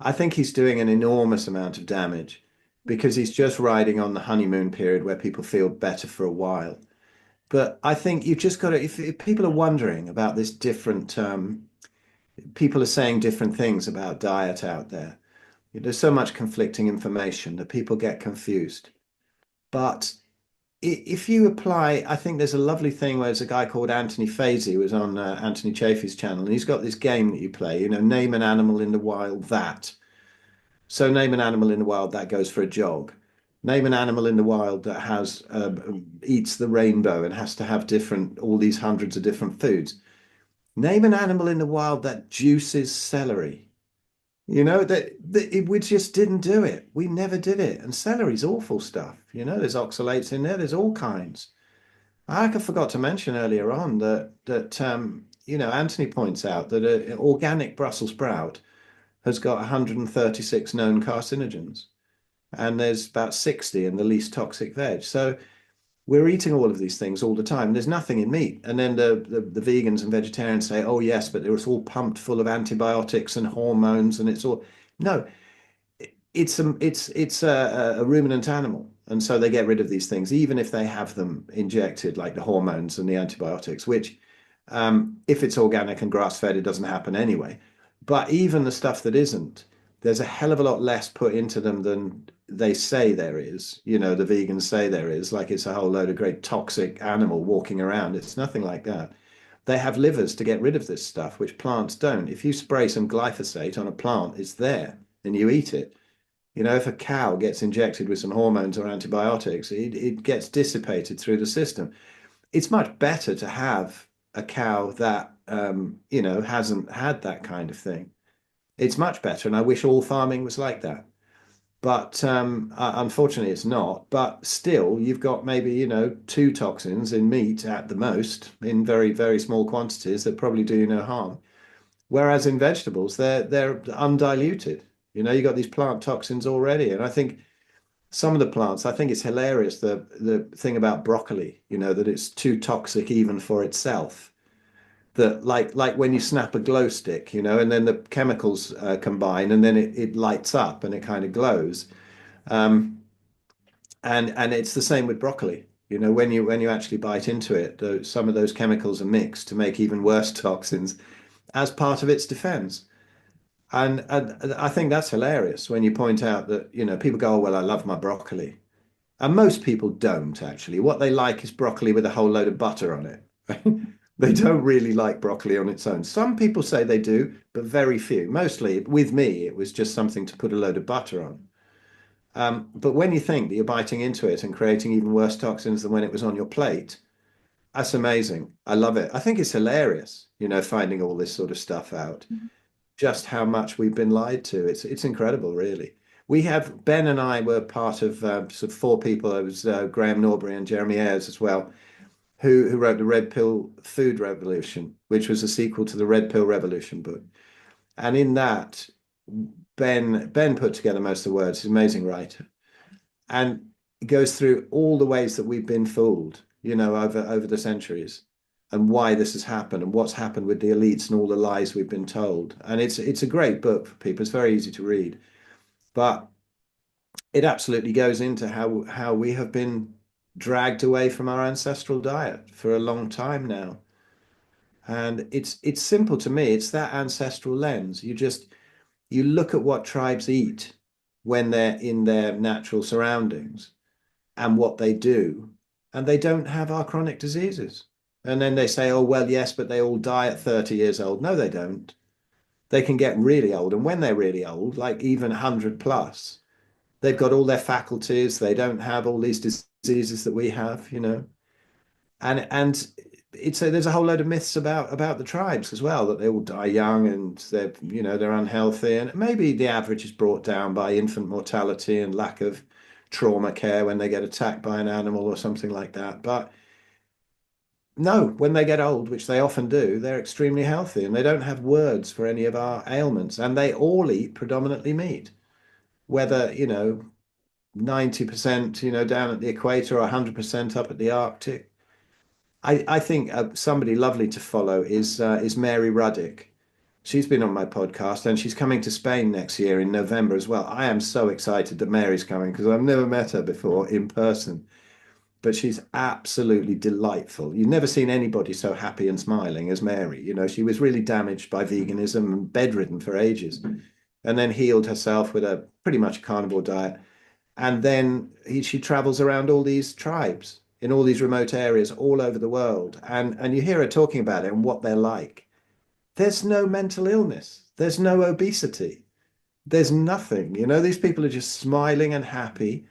I think he's doing an enormous amount of damage because he's just riding on the honeymoon period where people feel better for a while. But I think you've just got to, if people are wondering about this different, people are saying different things about diet out there. There's so much conflicting information that people get confused. But if you apply, I think there's a lovely thing where there's a guy called Anthony Faisy who was on Anthony Chaffee's channel, and he's got this game that you play, name an animal in the wild that. So name an animal in the wild that goes for a jog. Name an animal in the wild that has eats the rainbow and has to have different all these hundreds of different foods. Name an animal in the wild that juices celery. We just didn't do it. We never did it. And celery's awful stuff. There's oxalates in there. There's all kinds. I forgot to mention earlier on that Anthony points out that an organic Brussels sprout has got 136 known carcinogens, and there's about 60 in the least toxic veg. So we're eating all of these things all the time. There's nothing in meat. And then the vegans and vegetarians say, oh, yes, but it's all pumped full of antibiotics and hormones, and it's all. No, it's a ruminant animal. And so they get rid of these things, even if they have them injected, like the hormones and the antibiotics, which, if it's organic and grass-fed, it doesn't happen anyway. But even the stuff that isn't, there's a hell of a lot less put into them than they say there is. The vegans say there is, like it's a whole load of great toxic animal walking around. It's nothing like that. They have livers to get rid of this stuff, which plants don't. If you spray some glyphosate on a plant, it's there and you eat it. If a cow gets injected with some hormones or antibiotics, it gets dissipated through the system. It's much better to have a cow that, hasn't had that kind of thing. It's much better. And I wish all farming was like that. But unfortunately, it's not. But still, you've got maybe, two toxins in meat at the most in very, very small quantities that probably do you no harm. Whereas in vegetables, they're undiluted. You got these plant toxins already. And I think some of the plants, I think it's hilarious, the thing about broccoli, that it's too toxic even for itself. That like when you snap a glow stick, and then the chemicals combine and then it lights up and it kind of glows. Um, and it's the same with broccoli. When you actually bite into it, some of those chemicals are mixed to make even worse toxins as part of its defense. And I think that's hilarious when you point out that, people go, oh, well, I love my broccoli. And most people don't actually. What they like is broccoli with a whole load of butter on it. They don't really like broccoli on its own. Some people say they do, but very few. Mostly with me, it was just something to put a load of butter on. But when you think that you're biting into it and creating even worse toxins than when it was on your plate, that's amazing. I love it. I think it's hilarious, finding all this sort of stuff out. Just how much we've been lied to. It's incredible, really. We have Ben and I were part of sort of four people. It was Graham Norbury and Jeremy Ayres as well, who wrote the Red Pill Food Revolution, which was a sequel to the Red Pill Revolution book. And in that, Ben put together most of the words. He's an amazing writer, and it goes through all the ways that we've been fooled, over the centuries, and why this has happened and what's happened with the elites and all the lies we've been told. And it's a great book for people. It's very easy to read, but it absolutely goes into how we have been dragged away from our ancestral diet for a long time now. And it's simple to me. It's that ancestral lens. You look at what tribes eat when they're in their natural surroundings and what they do, and they don't have our chronic diseases. And then they say, oh, well, yes, but they all die at 30 years old. No, they don't. They can get really old. And when they're really old, like even 100 plus, they've got all their faculties. They don't have all these diseases that we have. And there's a whole load of myths about the tribes as well, that they all die young and they're unhealthy, and maybe the average is brought down by infant mortality and lack of trauma care when they get attacked by an animal or something like that. But no, when they get old, which they often do, they're extremely healthy and they don't have words for any of our ailments, and they all eat predominantly meat, whether 90% down at the equator or 100% up at the Arctic. I think somebody lovely to follow is Mary Ruddick. She's been on my podcast and she's coming to Spain next year in November as well. I am so excited that Mary's coming because I've never met her before in person, but she's absolutely delightful. You've never seen anybody so happy and smiling as Mary. She was really damaged by veganism and bedridden for ages, and then healed herself with a pretty much carnivore diet. And then she travels around all these tribes in all these remote areas all over the world. And you hear her talking about it and what they're like. There's no mental illness. There's no obesity. There's nothing. These people are just smiling and happy,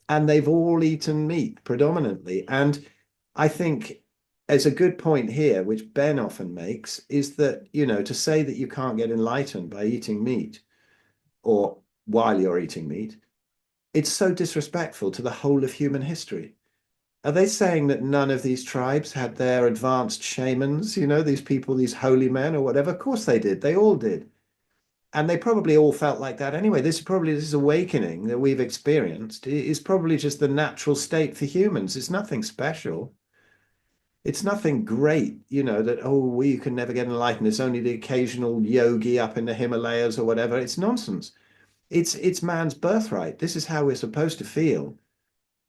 and they've all eaten meat predominantly. And I think there's a good point here, which Ben often makes, is that, to say that you can't get enlightened by eating meat or while you're eating meat, it's so disrespectful to the whole of human history. Are they saying that none of these tribes had their advanced shamans, these people, these holy men or whatever? Of course they did. They all did. And they probably all felt like that anyway. This awakening that we've experienced is probably just the natural state for humans. It's nothing special. It's nothing great, that, oh, we can never get enlightened. It's only the occasional yogi up in the Himalayas or whatever. It's nonsense. It's man's birthright. This is how we're supposed to feel.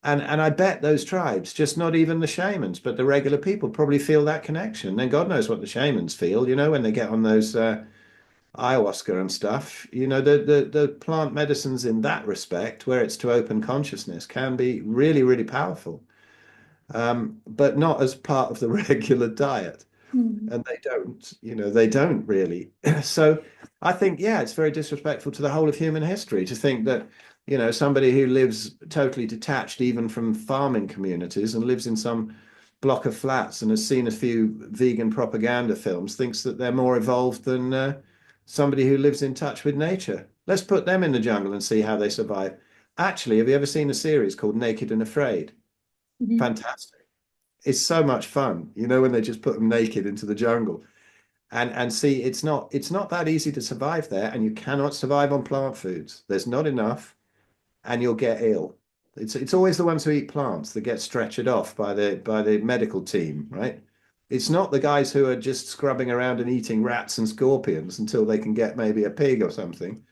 And I bet those tribes, just not even the shamans, but the regular people probably feel that connection. Then God knows what the shamans feel, when they get on those ayahuasca and stuff. The plant medicines in that respect, where it's to open consciousness, can be really, really powerful, but not as part of the regular diet. Mm. And they don't really. So I think, yeah, it's very disrespectful to the whole of human history to think that, somebody who lives totally detached even from farming communities and lives in some block of flats and has seen a few vegan propaganda films thinks that they're more evolved than somebody who lives in touch with nature. Let's put them in the jungle and see how they survive. Actually, have you ever seen a series called Naked and Afraid? Mhm. Fantastic. It's so much fun, when they just put them naked into the jungle and see it's not that easy to survive there, and you cannot survive on plant foods. There's not enough, and you'll get ill. It's always the ones who eat plants that get stretchered off by the medical team, right? It's not the guys who are just scrubbing around and eating rats and scorpions until they can get maybe a pig or something.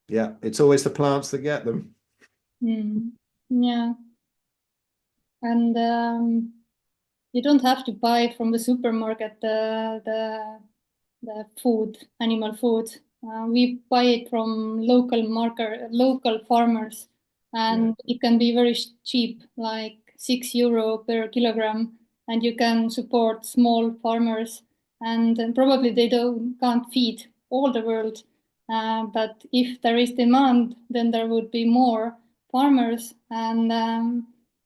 Yeah, it's always the plants that get them. Mm. Yeah, and you don't have to buy from the supermarket the food, animal food. We buy it from local farmers, Yeah. and it can be very cheap, like €6 per kilogram, and you can support small farmers. And probably they can't feed all the world, but if there is demand, then there would be more farmers, and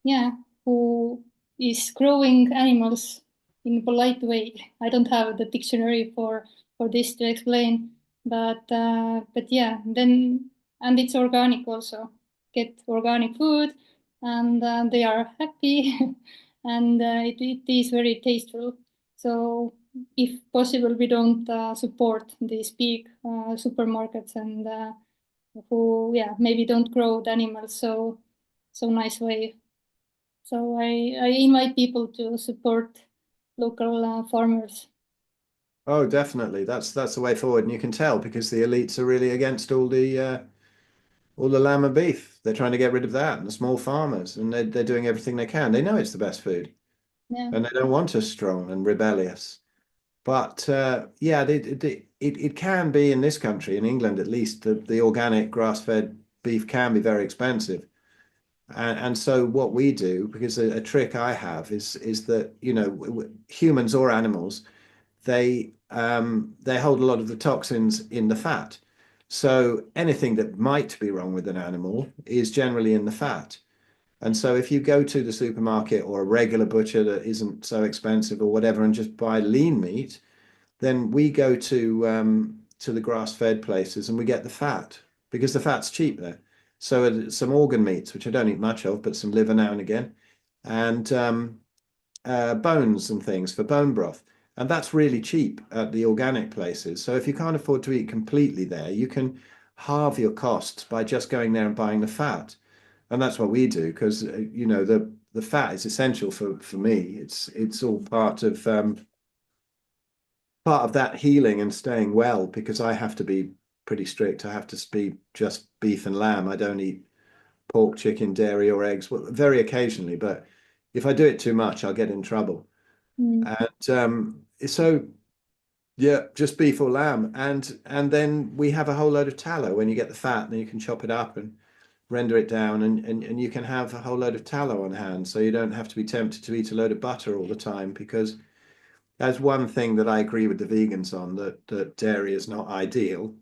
yeah, who is growing animals in a polite way. I don't have the dictionary for this to explain, but yeah, then and it's organic also. Get organic food, and they are happy, and it is very tasteful. So if possible, we don't support these big supermarkets and who yeah maybe don't grow the animals so nice way. So I invite people to support local farmers. Oh, definitely. That's the way forward, and you can tell because the elites are really against all the lamb and beef. They're trying to get rid of that and the small farmers, and they're doing everything they can. They know it's the best food, Yeah. and they don't want us strong and rebellious. But yeah, it can be in this country, in England at least, the organic grass-fed beef can be very expensive. And so what we do, because a trick I have is that, humans or animals, they hold a lot of the toxins in the fat. So anything that might be wrong with an animal is generally in the fat. And so if you go to the supermarket or a regular butcher that isn't so expensive or whatever and just buy lean meat, then we go to the grass-fed places and we get the fat because the fat's cheap there. So some organ meats, which I don't eat much of, but some liver now and again, and bones and things for bone broth. And that's really cheap at the organic places. So if you can't afford to eat completely there, you can halve your costs by just going there and buying the fat. And that's what we do because you know the fat is essential for me. It's all part of that healing and staying well because I have to be pretty strict. I have to be just beef and lamb. I don't eat pork, chicken, dairy, or eggs. Well, very occasionally, but if I do it too much, I'll get in trouble. Mm. And so yeah, just beef or lamb, and then we have a whole load of tallow. When you get the fat, then you can chop it up and render it down, and you can have a whole load of tallow on hand, so you don't have to be tempted to eat a load of butter all the time because that's one thing that I agree with the vegans on that dairy is not ideal.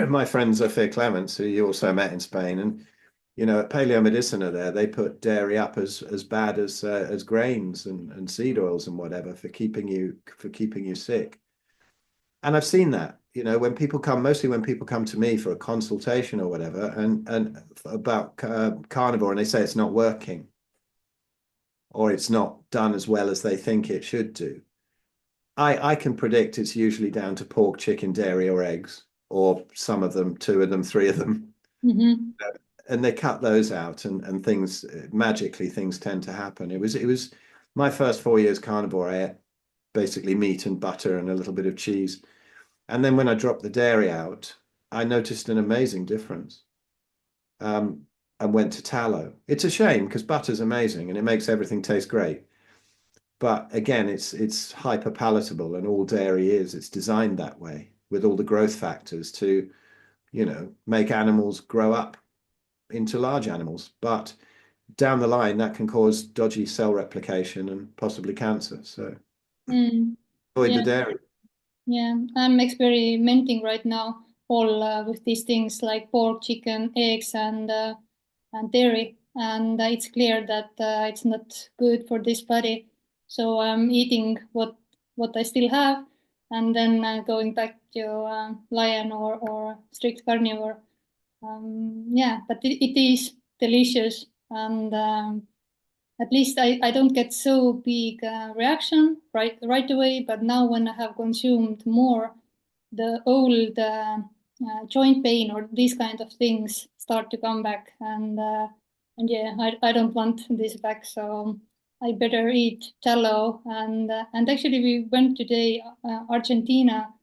My friends are Fair Clements, who you also met in Spain, and you know, at Paleo Medicina there, they put dairy up as bad as grains and seed oils and whatever for keeping you sick. And I've seen that, you know, when people come, mostly when people come to me for a consultation or whatever, and about carnivore, and they say it's not working or it's not done as well as they think it should do. I can predict it's usually down to pork, chicken, dairy, or eggs, or some of them, two of them, three of them. Mm-hmm. And they cut those out and things magically things tend to happen. It was my first 4 years carnivore. I ate basically meat and butter and a little bit of cheese. And then when I dropped the dairy out, I noticed an amazing difference. Um, and went to tallow. It's a shame because butter's amazing and it makes everything taste great. But again, it's hyper palatable, and all dairy is. It's designed that way with all the growth factors to, you know, make animals grow up into large animals. But down the line, that can cause dodgy cell replication and possibly cancer. So Mm. avoid the Yeah. dairy. Yeah, I'm experimenting right now all with these things like pork, chicken, eggs, and dairy, and it's clear that it's not good for this body. So I'm eating what I still have, and then going back to lion or strict carnivore. Yeah, but it is delicious, and at least I don't get so big reaction right away. But now when I have consumed more, the old joint pain or these kind of things start to come back, and yeah, I don't want this back. So I better eat tallow. And actually we went today Argentina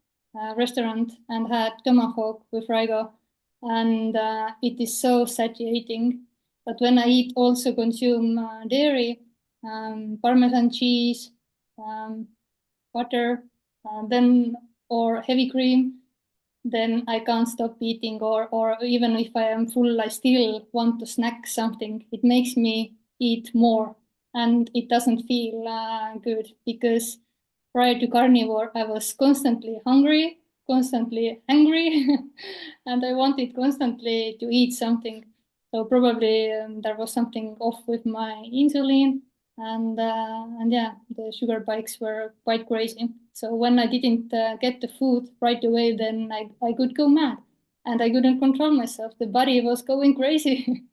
restaurant and had tomahawk with Rigo, and it is so satiating. But when I eat, also consume dairy, Parmesan cheese, um, butter, then or heavy cream, then I can't stop eating. Or even if I am full, I still want to snack something. It makes me eat more, and it doesn't feel good because prior to carnivore, I was constantly hungry, constantly angry, and I wanted constantly to eat something. So probably there was something off with my insulin, and yeah, the sugar spikes were quite crazy. So when I didn't get the food right away, then I could go mad, and I couldn't control myself. The body was going crazy.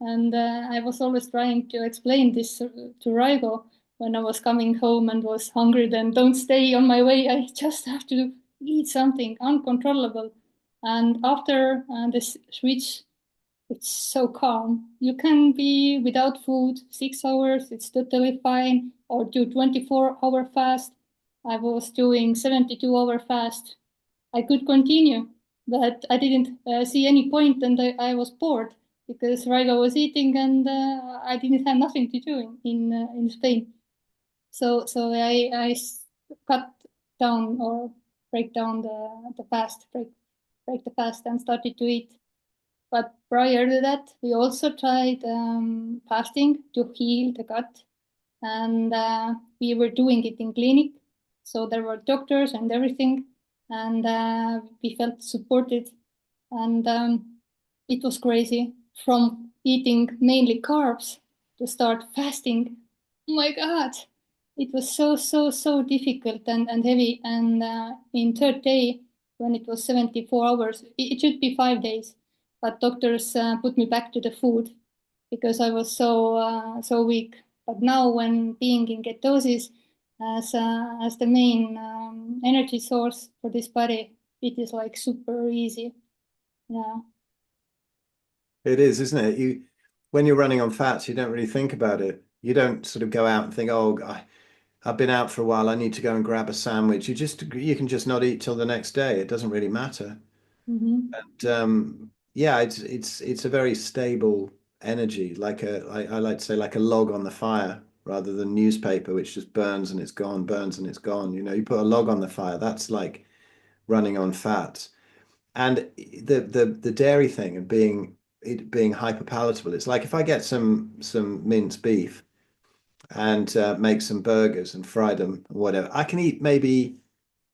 And I was always trying to explain this to Raigo when I was coming home and was hungry. Then don't stay on my way. I just have to eat something uncontrollable. And after this switch, it's so calm. You can be without food 6 hours. It's totally fine. Or do 24-hour fast. I was doing 72-hour fast. I could continue, but I didn't see any point, and I was bored because Riga was eating, and I didn't have nothing to do in Spain. So cut down or break down the fast, break the fast, and started to eat. But prior to that, we also tried fasting to heal the gut, and we were doing it in clinic. So there were doctors and everything, and we felt supported, and it was crazy. From eating mainly carbs to start fasting. Oh my God, it was so difficult and heavy. And in third day, when it was 74 hours, it should be 5 days, but doctors put me back to the food because I was so weak. But now, when being in ketosis as the main energy source for this body, it is like super easy. Yeah. It is, isn't it? When you're running on fats, you don't really think about it. You don't sort of go out and think, oh, I've been out for a while. I need to go and grab a sandwich. You can just not eat till the next day. It doesn't really matter. Mm-hmm. And yeah, it's a very stable energy, I like to say like a log on the fire rather than newspaper, which just burns and it's gone, burns and it's gone. You know, you put a log on the fire, that's like running on fats. And the dairy thing and being hyper palatable, it's like if I get some minced beef and make some burgers and fry them or whatever, I can eat maybe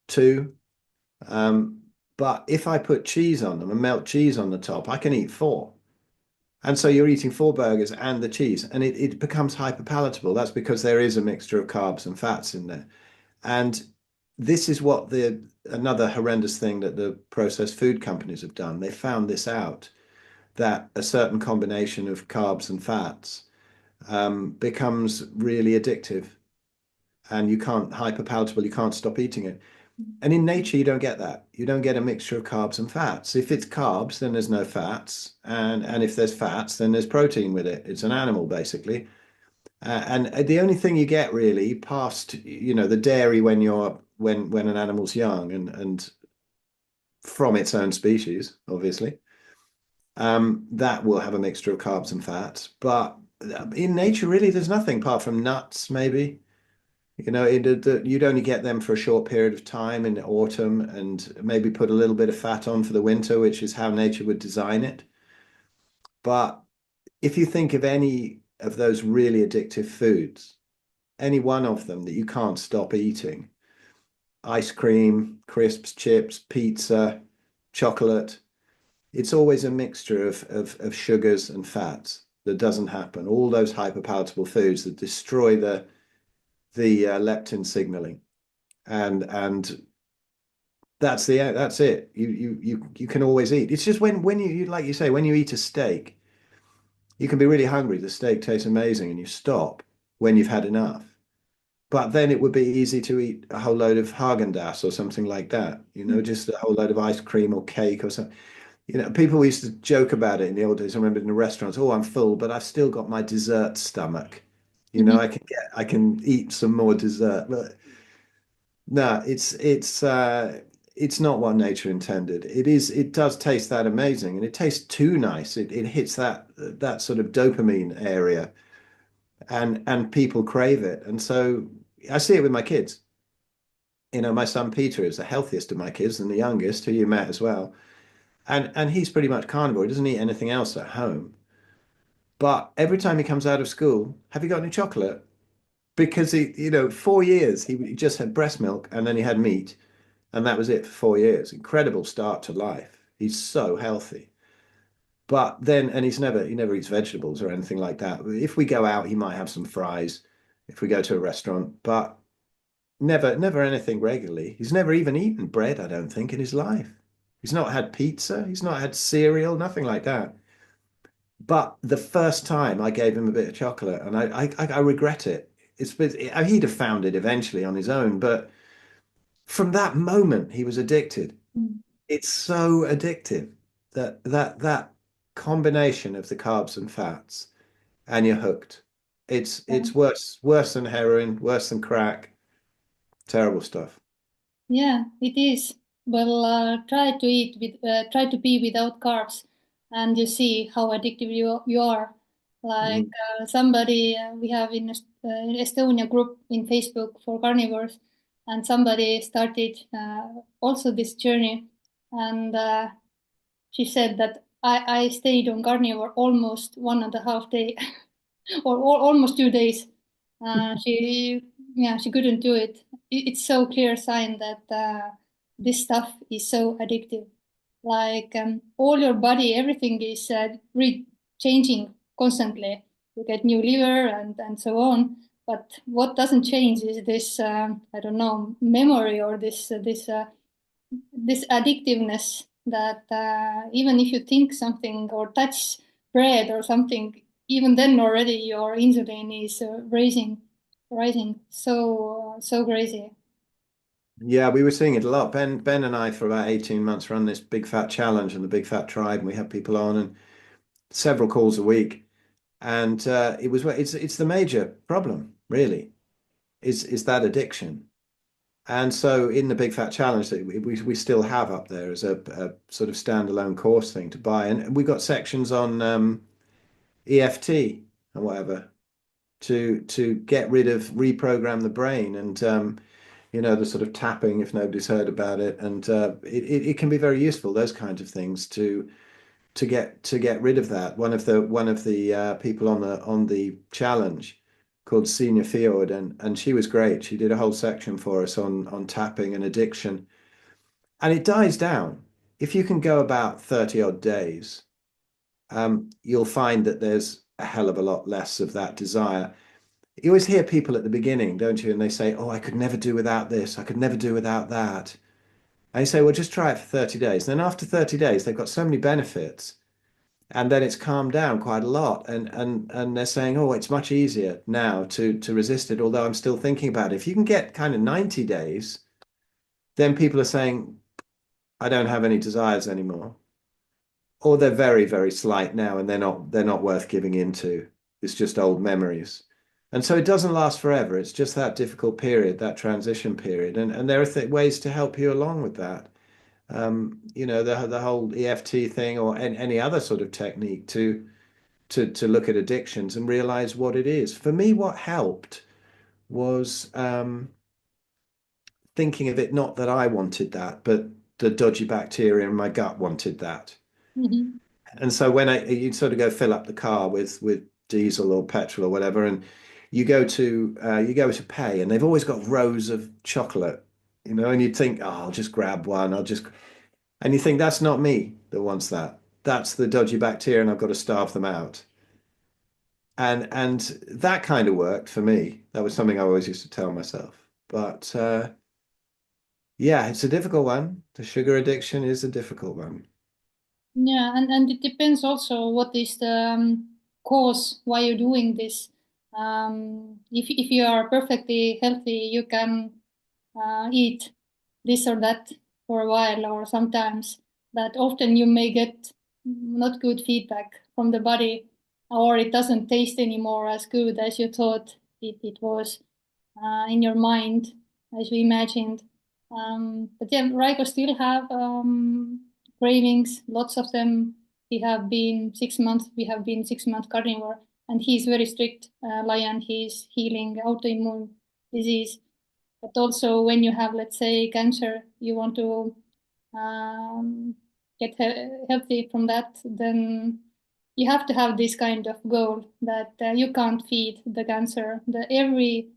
two. Um, but if I put cheese on them and melt cheese on the top, I can eat four. And so you're eating four burgers and the cheese, and it becomes hyper palatable. That's because there is a mixture of carbs and fats in there. And this is what the another horrendous thing that the processed food companies have done. They found this out that a certain combination of carbs and fats becomes really addictive, and you can't hyper palatable. You can't stop eating it. And in nature, you don't get that. You don't get a mixture of carbs and fats. If it's carbs, then there's no fats, and if there's fats, then there's protein with it. It's an animal basically. And the only thing you get really past, the dairy when an animal's young and from its own species, obviously, that will have a mixture of carbs and fats. But in nature, really, there's nothing apart from nuts, maybe. You'd only get them for a short period of time in the autumn and maybe put a little bit of fat on for the winter, which is how nature would design it. But if you think of any of those really addictive foods, any one of them that you can't stop eating, ice cream, crisps, chips, pizza, chocolate, it's always a mixture of sugars and fats that doesn't happen. All those hyperpalatable foods that destroy the leptin signaling. And that's it. You can always eat. It's just when you like you say when you eat a steak, you can be really hungry. The steak tastes amazing, and you stop when you've had enough. But then it would be easy to eat a whole load of Haagen-Dazs or something like that. Just a whole load of ice cream or cake or something. People used to joke about it in the old days. I remember in the restaurants, oh, I'm full, but I've still got my dessert stomach. I can eat some more dessert. But no, it's not what nature intended. It does taste that amazing, and it tastes too nice. It hits that sort of dopamine area, and people crave it. And so I see it with my kids. My son Peter is the healthiest of my kids and the youngest, who you met as well. And he's pretty much carnivore. He doesn't eat anything else at home. But every time he comes out of school, have you got any chocolate? Because 4 years he just had breast milk and then he had meat. And that was it for 4 years. Incredible start to life. He's so healthy. But then, and he never eats vegetables or anything like that. If we go out, he might have some fries if we go to a restaurant, but never anything regularly. He's never even eaten bread, I don't think, in his life. He's not had pizza. He's not had cereal, nothing like that. But the first time I gave him a bit of chocolate, and I regret it. He'd have found it eventually on his own, but from that moment he was addicted. It's so addictive that combination of the carbs and fats, and you're hooked. It's worse than heroin, worse than crack. Terrible stuff. Yeah, it is. Well, try to be without carbs, and you see how addictive you are. Like Mhm. somebody we have in Estonia group in Facebook for carnivores, and somebody started also this journey, and she said that I stayed on carnivore almost 1.5 day or almost 2 days. She couldn't do it. It's so clear sign that this stuff is so addictive. Like all your body, everything is changing constantly. You get new liver and so on. But what doesn't change is this, I don't know, memory or this addictiveness that even if you think something or touch bread or something, even then already your insulin is rising so crazy. Yeah, we were seeing it a lot. Ben and I for about 18 months run this big fat challenge and the big fat tribe, and we have people on and several calls a week. And it's the major problem, really, is that addiction. And so in the Big Fat Challenge that we still have up there as a sort of standalone course thing to buy. And we got sections on EFT and whatever to get rid of reprogram the brain and the sort of tapping if nobody's heard about it. And it can be very useful, those kinds of things to get rid of that. One of the people on the challenge called Senior Fiord, and she was great. She did a whole section for us on tapping and addiction, and it dies down if you can go about 30 odd days. You'll find that there's a hell of a lot less of that desire. You always hear people at the beginning, don't you? And they say, "Oh, I could never do without this. I could never do without that." And you say, "Well, just try it for 30 days." And then after 30 days, they've got so many benefits and then it's calmed down quite a lot and they're saying, oh, it's much easier now to resist it, although I'm still thinking about it. If you can get kind of 90 days, then people are saying, I don't have any desires anymore, or they're very, very slight now and they're not worth giving into. It's just old memories. And so it doesn't last forever. It's just that difficult period, that transition period, and there are ways to help you along with that. The whole EFT thing or any other sort of technique to look at addictions and realize what it is. For me, what helped was thinking of it not that I wanted that, but the dodgy bacteria in my gut wanted that. Mhm. And so when you sort of go fill up the car with diesel or petrol or whatever, and you go to pay, and they've always got rows of chocolate, and you'd think, oh, I'll just grab one, and you think that's not me that wants that. That's the dodgy bacteria, and I've got to starve them out. And that kind of worked for me. That was something I always used to tell myself. But yeah, it's a difficult one. The sugar addiction is a difficult one. Yeah, and it depends also what is the cause why you're doing this. If you are perfectly healthy, you can eat this or that for a while or sometimes, but often you may get not good feedback from the body, or it doesn't taste anymore as good as you thought it was in your mind, as you imagined. But yeah, Raiko still have cravings, lots of them. We have been 6 months carnivore, and he's very strict lion. He's healing autoimmune disease. But also, when you have, let's say, cancer, you want to get healthy from that, then you have to have this kind of goal that you can't feed the cancer. Every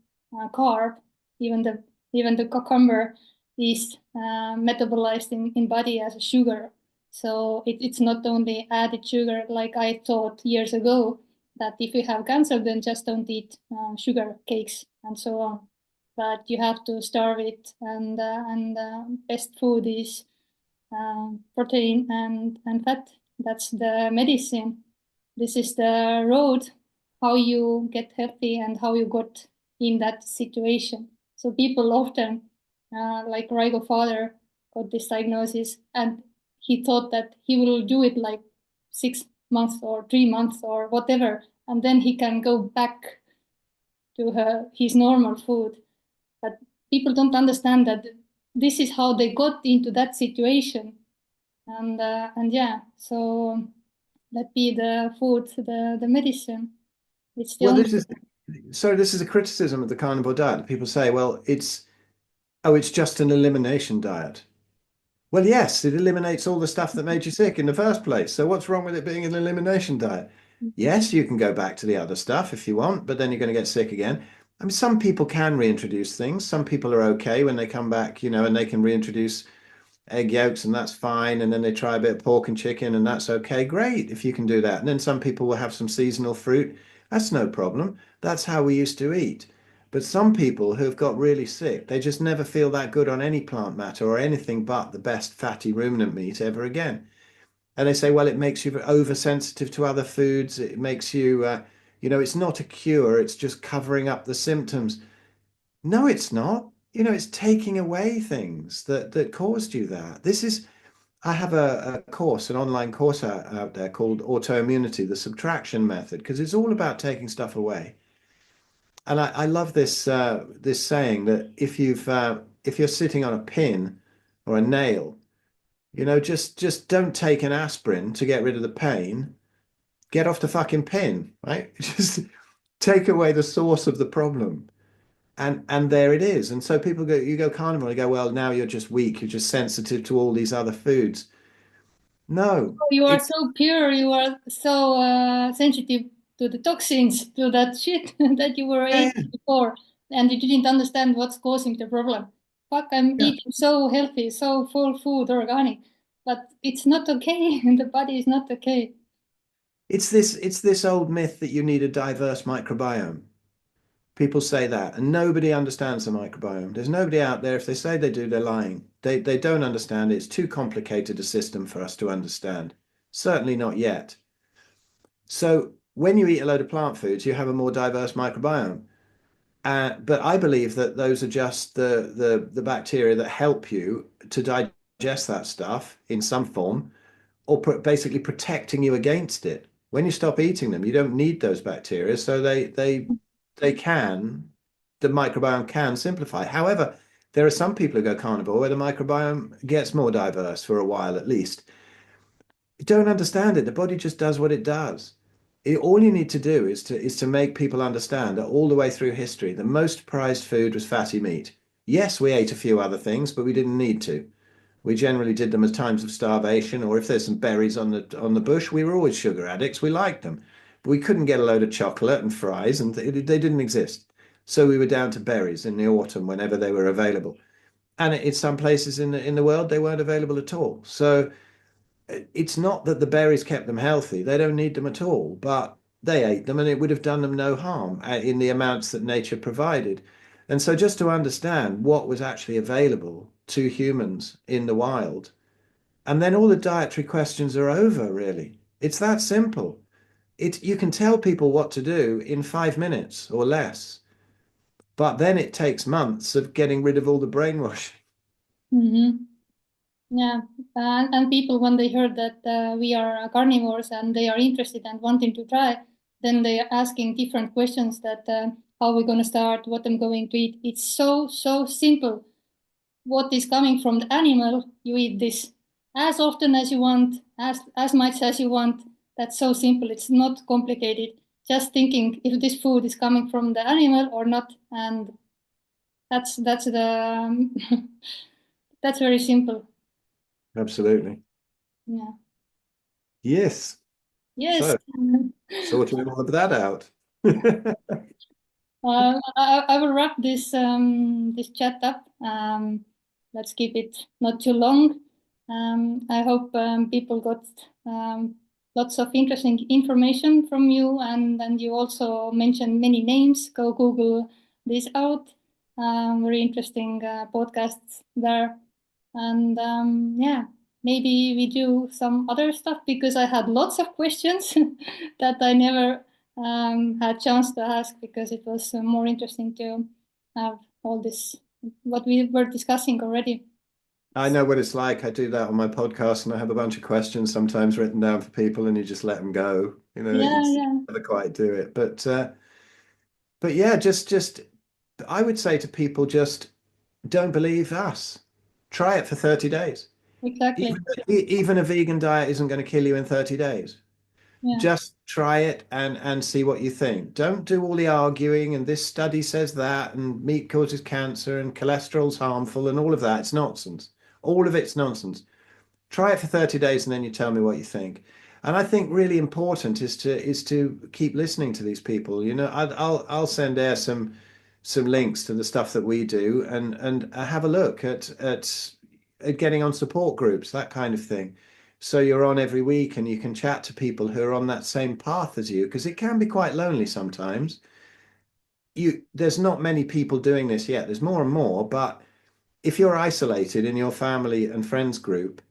carb, even the cucumber, is metabolized in body as a sugar. So it's not only added sugar like I thought years ago that if you have cancer, then just don't eat sugar cakes and so on. But you have to starve it, and best food is protein and fat. That's the medicine. This is the road how you get healthy and how you got in that situation. So people often, like Raigo father, got this diagnosis, and he thought that he will do it like 6 months or 3 months or whatever, and then he can go back to his normal food. But people don't understand that this is how they got into that situation, and yeah, so let be the food, the medicine. It's the Well, only. this is a criticism of the carnivore diet. People say, well, it's just an elimination diet. Well, yes, it eliminates all the stuff that made you sick in the first place. So what's wrong with it being an elimination diet? Yes, you can go back to the other stuff if you want, but then you're going to get sick again. I mean, some people can reintroduce things. Some people are okay when they come back, and they can reintroduce egg yolks, and that's fine. And then they try a bit of pork and chicken, and that's okay. Great if you can do that. And then some people will have some seasonal fruit. That's no problem. That's how we used to eat. But some people who have got really sick, they just never feel that good on any plant matter or anything but the best fatty ruminant meat ever again. And they say, well, it makes you oversensitive to other foods. It makes you, it's not a cure. It's just covering up the symptoms. No, it's not. It's taking away things that caused you that. I have a course, an online course out there called Autoimmunity, the subtraction method, because it's all about taking stuff away. And I love this saying that if you're sitting on a pin or a nail, just don't take an aspirin to get rid of the pain. Get off the fucking pin, right? Just take away the source of the problem. And there it is. And so people go, you go carnivore, and they go, well, now you're just weak, you're just sensitive to all these other foods. No, You are it so pure, you are so sensitive to the toxins, to that shit that you were yeah, eating before, and you didn't understand what's causing the problem. Fuck, I'm yeah. eating so healthy, so full food, organic, but it's not okay. The body is not okay. It's this old myth that you need a diverse microbiome. People say that, and nobody understands the microbiome. There's nobody out there. If they say they do, they're lying. They don't understand it. It's too complicated a system for us to understand. Certainly not yet. So when you eat a load of plant foods, you have a more diverse microbiome. But I believe that those are just the bacteria that help you to digest that stuff in some form, or basically protecting you against it. When you stop eating them, you don't need those bacteria, so they can the microbiome can simplify. However, there are some people who go carnivore where the microbiome gets more diverse for a while at least. You don't understand it. The body just does what it does. All you need to do is to make people understand that all the way through history, the most prized food was fatty meat. Yes, we ate a few other things, but we didn't need to. We generally did them at times of starvation, or if there's some berries on the bush, we were always sugar addicts. We liked them, but we couldn't get a load of chocolate and fries, and they didn't exist. So we were down to berries in the autumn whenever they were available. And in some places in the world, they weren't available at all. So it's not that the berries kept them healthy; they don't need them at all. But they ate them, and it would have done them no harm in the amounts that nature provided. And so, just to understand what was actually available to humans in the wild, and then all the dietary questions are over, really. It's that simple. You can tell people what to do in 5 minutes or less, but then it takes months of getting rid of all the brainwashing. Hmm. Yeah, and people, when they heard that we are carnivores and they are interested and wanting to try, then they are asking different questions that how we're going to start, what I'm going to eat. It's so, so simple. What is coming from the animal, you eat this as often as you want, as much as you want. That's so simple. It's not complicated. Just thinking if this food is coming from the animal or not, and that's the that's very simple. Absolutely. Yeah. Yes. Yes. So, sorting all of that out. I will wrap this chat up. Let's keep it not too long. I hope people got lots of interesting information from you, and you also mentioned many names. Go Google this out. Very interesting podcasts there, and yeah, maybe we do some other stuff because I had lots of questions that I never had chance to ask because it was more interesting to have all this what we were discussing already. I know what it's like. I do that on my podcast, and I have a bunch of questions sometimes written down for people, and you just let them go. Yeah, You yeah, never quite do it, but yeah, just I would say to people, just don't believe us. Try it for 30 days. exactly. Even a vegan diet isn't going to kill you in 30 days. Yeah, Just try it and see what you think. Don't do all the arguing and this study says that and meat causes cancer and cholesterol's harmful and all of that. It's nonsense. All of it's nonsense. Try it for 30 days and then you tell me what you think. And I think really important is to keep listening to these people. I'll send Air some links to the stuff that we do and have a look at getting on support groups, that kind of thing. So you're on every week and you can chat to people who are on that same path as you, because it can be quite lonely sometimes. There's not many people doing this yet. There's more and more, but if you're isolated in your family and friends group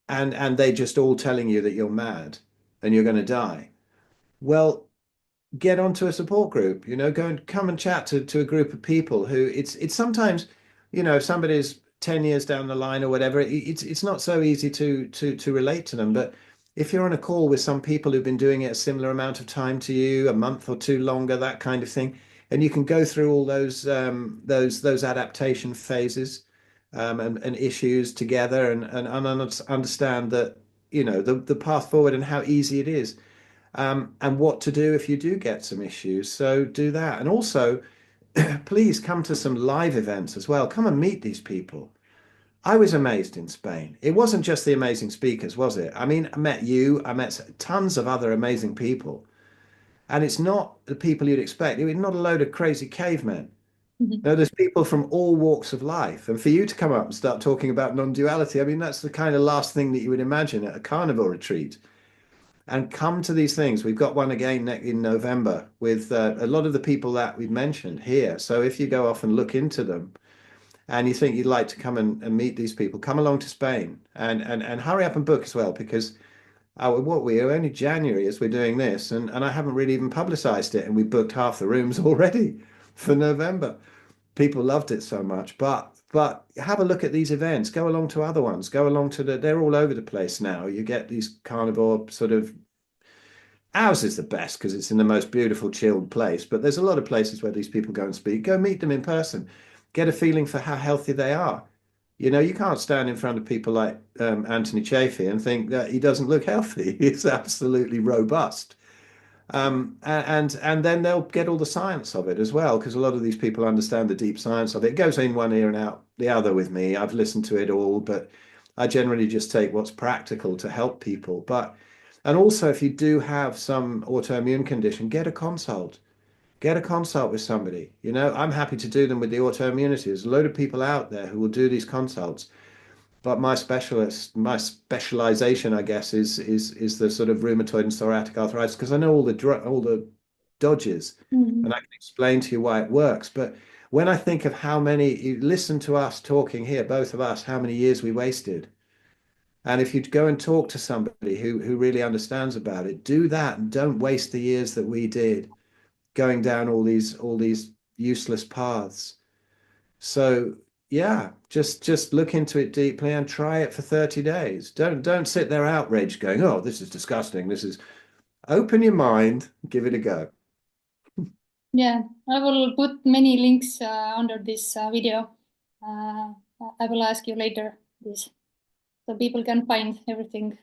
and they just all telling you that you're mad and you're going to die, well, get onto a support group, go and come and chat to a group of people who it's sometimes, if somebody's 10 years down the line or whatever, it's not so easy to relate to them. But if you're on a call with some people who've been doing it a similar amount of time to you, a month or two longer, that kind of thing, and you can go through all those adaptation phases and issues together and understand that, the path forward and how easy it is and what to do if you do get some issues. So do that. And also, please come to some live events as well. Come and meet these people. I was amazed in Spain. It wasn't just the amazing speakers, was it? I mean, I met you, I met tons of other amazing people. And it's not the people you'd expect. It's not a load of crazy cavemen. Mhm. No, there's people from all walks of life. And for you to come up and start talking about non-duality, I mean, that's the kind of last thing that you would imagine at a carnivore retreat. And come to these things. We've got one again in November with a lot of the people that we've mentioned here. So if you go off and look into them and you think you'd like to come and meet these people, come along to Spain and hurry up and book as well because what we are only January as we're doing this and I haven't really even publicized it and we booked half the rooms already for November. People loved it so much, but have a look at these events. Go along to other ones. Go along to they're all over the place now. You get these carnivore sort of. Ours is the best because it's in the most beautiful, chilled place. But there's a lot of places where these people go and speak. Go meet them in person. Get a feeling for how healthy they are. You can't stand in front of people like Anthony Chaffee and think that he doesn't look healthy. He's absolutely robust. And then they'll get all the science of it as well, because a lot of these people understand the deep science of it. It goes in one ear and out the other with me. I've listened to it all, but I generally just take what's practical to help people. And also, if you do have some autoimmune condition, get a consult. Get a consult with somebody. I'm happy to do them with the autoimmunity. There's a load of people out there who will do these consults. But my specialization, I guess, is the sort of rheumatoid and psoriatic arthritis because I know all the dodges, and Mhm. I can explain to you why it works. But when I think of how many, you listen to us talking here, both of us, how many years we wasted. And if you go and talk to somebody who really understands about it, do that and don't waste the years that we did going down all these useless paths. So yeah, just look into it deeply and try it for 30 days. Don't sit there outraged going, "Oh, this is disgusting. This is." Open your mind, give it a go. Yeah, I will put many links under this video. I will ask you later this so people can find everything.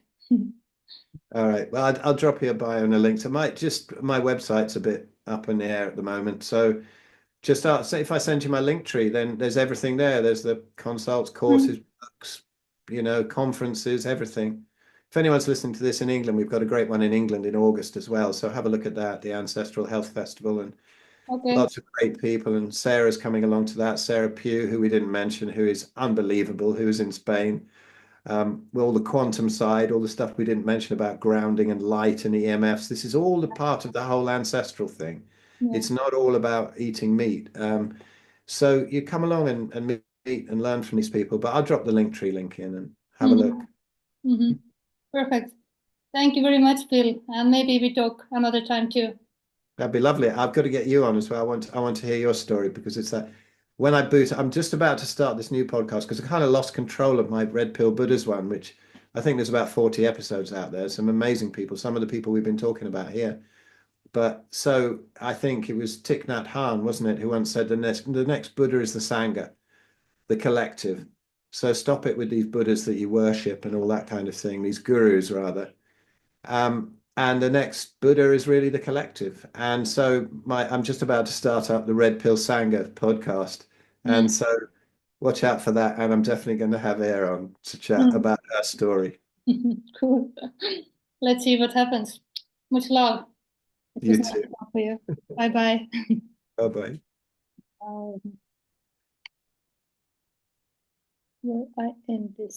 All right. Well, I'll drop you a bio and a link. So my website's a bit up in the air at the moment. So just say if I send you my link tree, then there's everything there. There's the consults, Mm. courses, books, conferences, everything. If anyone's listening to this in England, we've got a great one in England in August as well. So have a look at that, the Ancestral Health Festival, and Okay. lots of great people. And Sarah's coming along to that. Sarah Pugh, who we didn't mention, who is unbelievable, who's in Spain. All the quantum side, all the stuff we didn't mention about grounding and light and EMFs. This is all the part of the whole ancestral thing. Yeah. It's not all about eating meat. So you come along and meet and learn from these people. But I'll drop the link tree link in and have a look. Mhm. Mhm. Perfect. Thank you very much, Phil. And maybe we talk another time too. That'd be lovely. I've got to get you on as well. I want to hear your story because it's that when I boot, I'm just about to start this new podcast because I kind of lost control of my Red Pill Buddhas one, which I think there's about 40 episodes out there. Some amazing people, some of the people we've been talking about here. But so I think it was Thich Nhat Hanh, wasn't it, who once said the next Buddha is the Sangha, the collective. So stop it with these Buddhas that you worship and all that kind of thing, these gurus rather. And the next Buddha is really the collective. And so I'm just about to start up the Red Pill Sangha podcast. Mm. And so watch out for that. And I'm definitely going to have Ere on to chat Mm. about her story. Cool. Let's see what happens. Much love. It was You nice too. to talk to you. Bye bye. Bye bye. where I end this.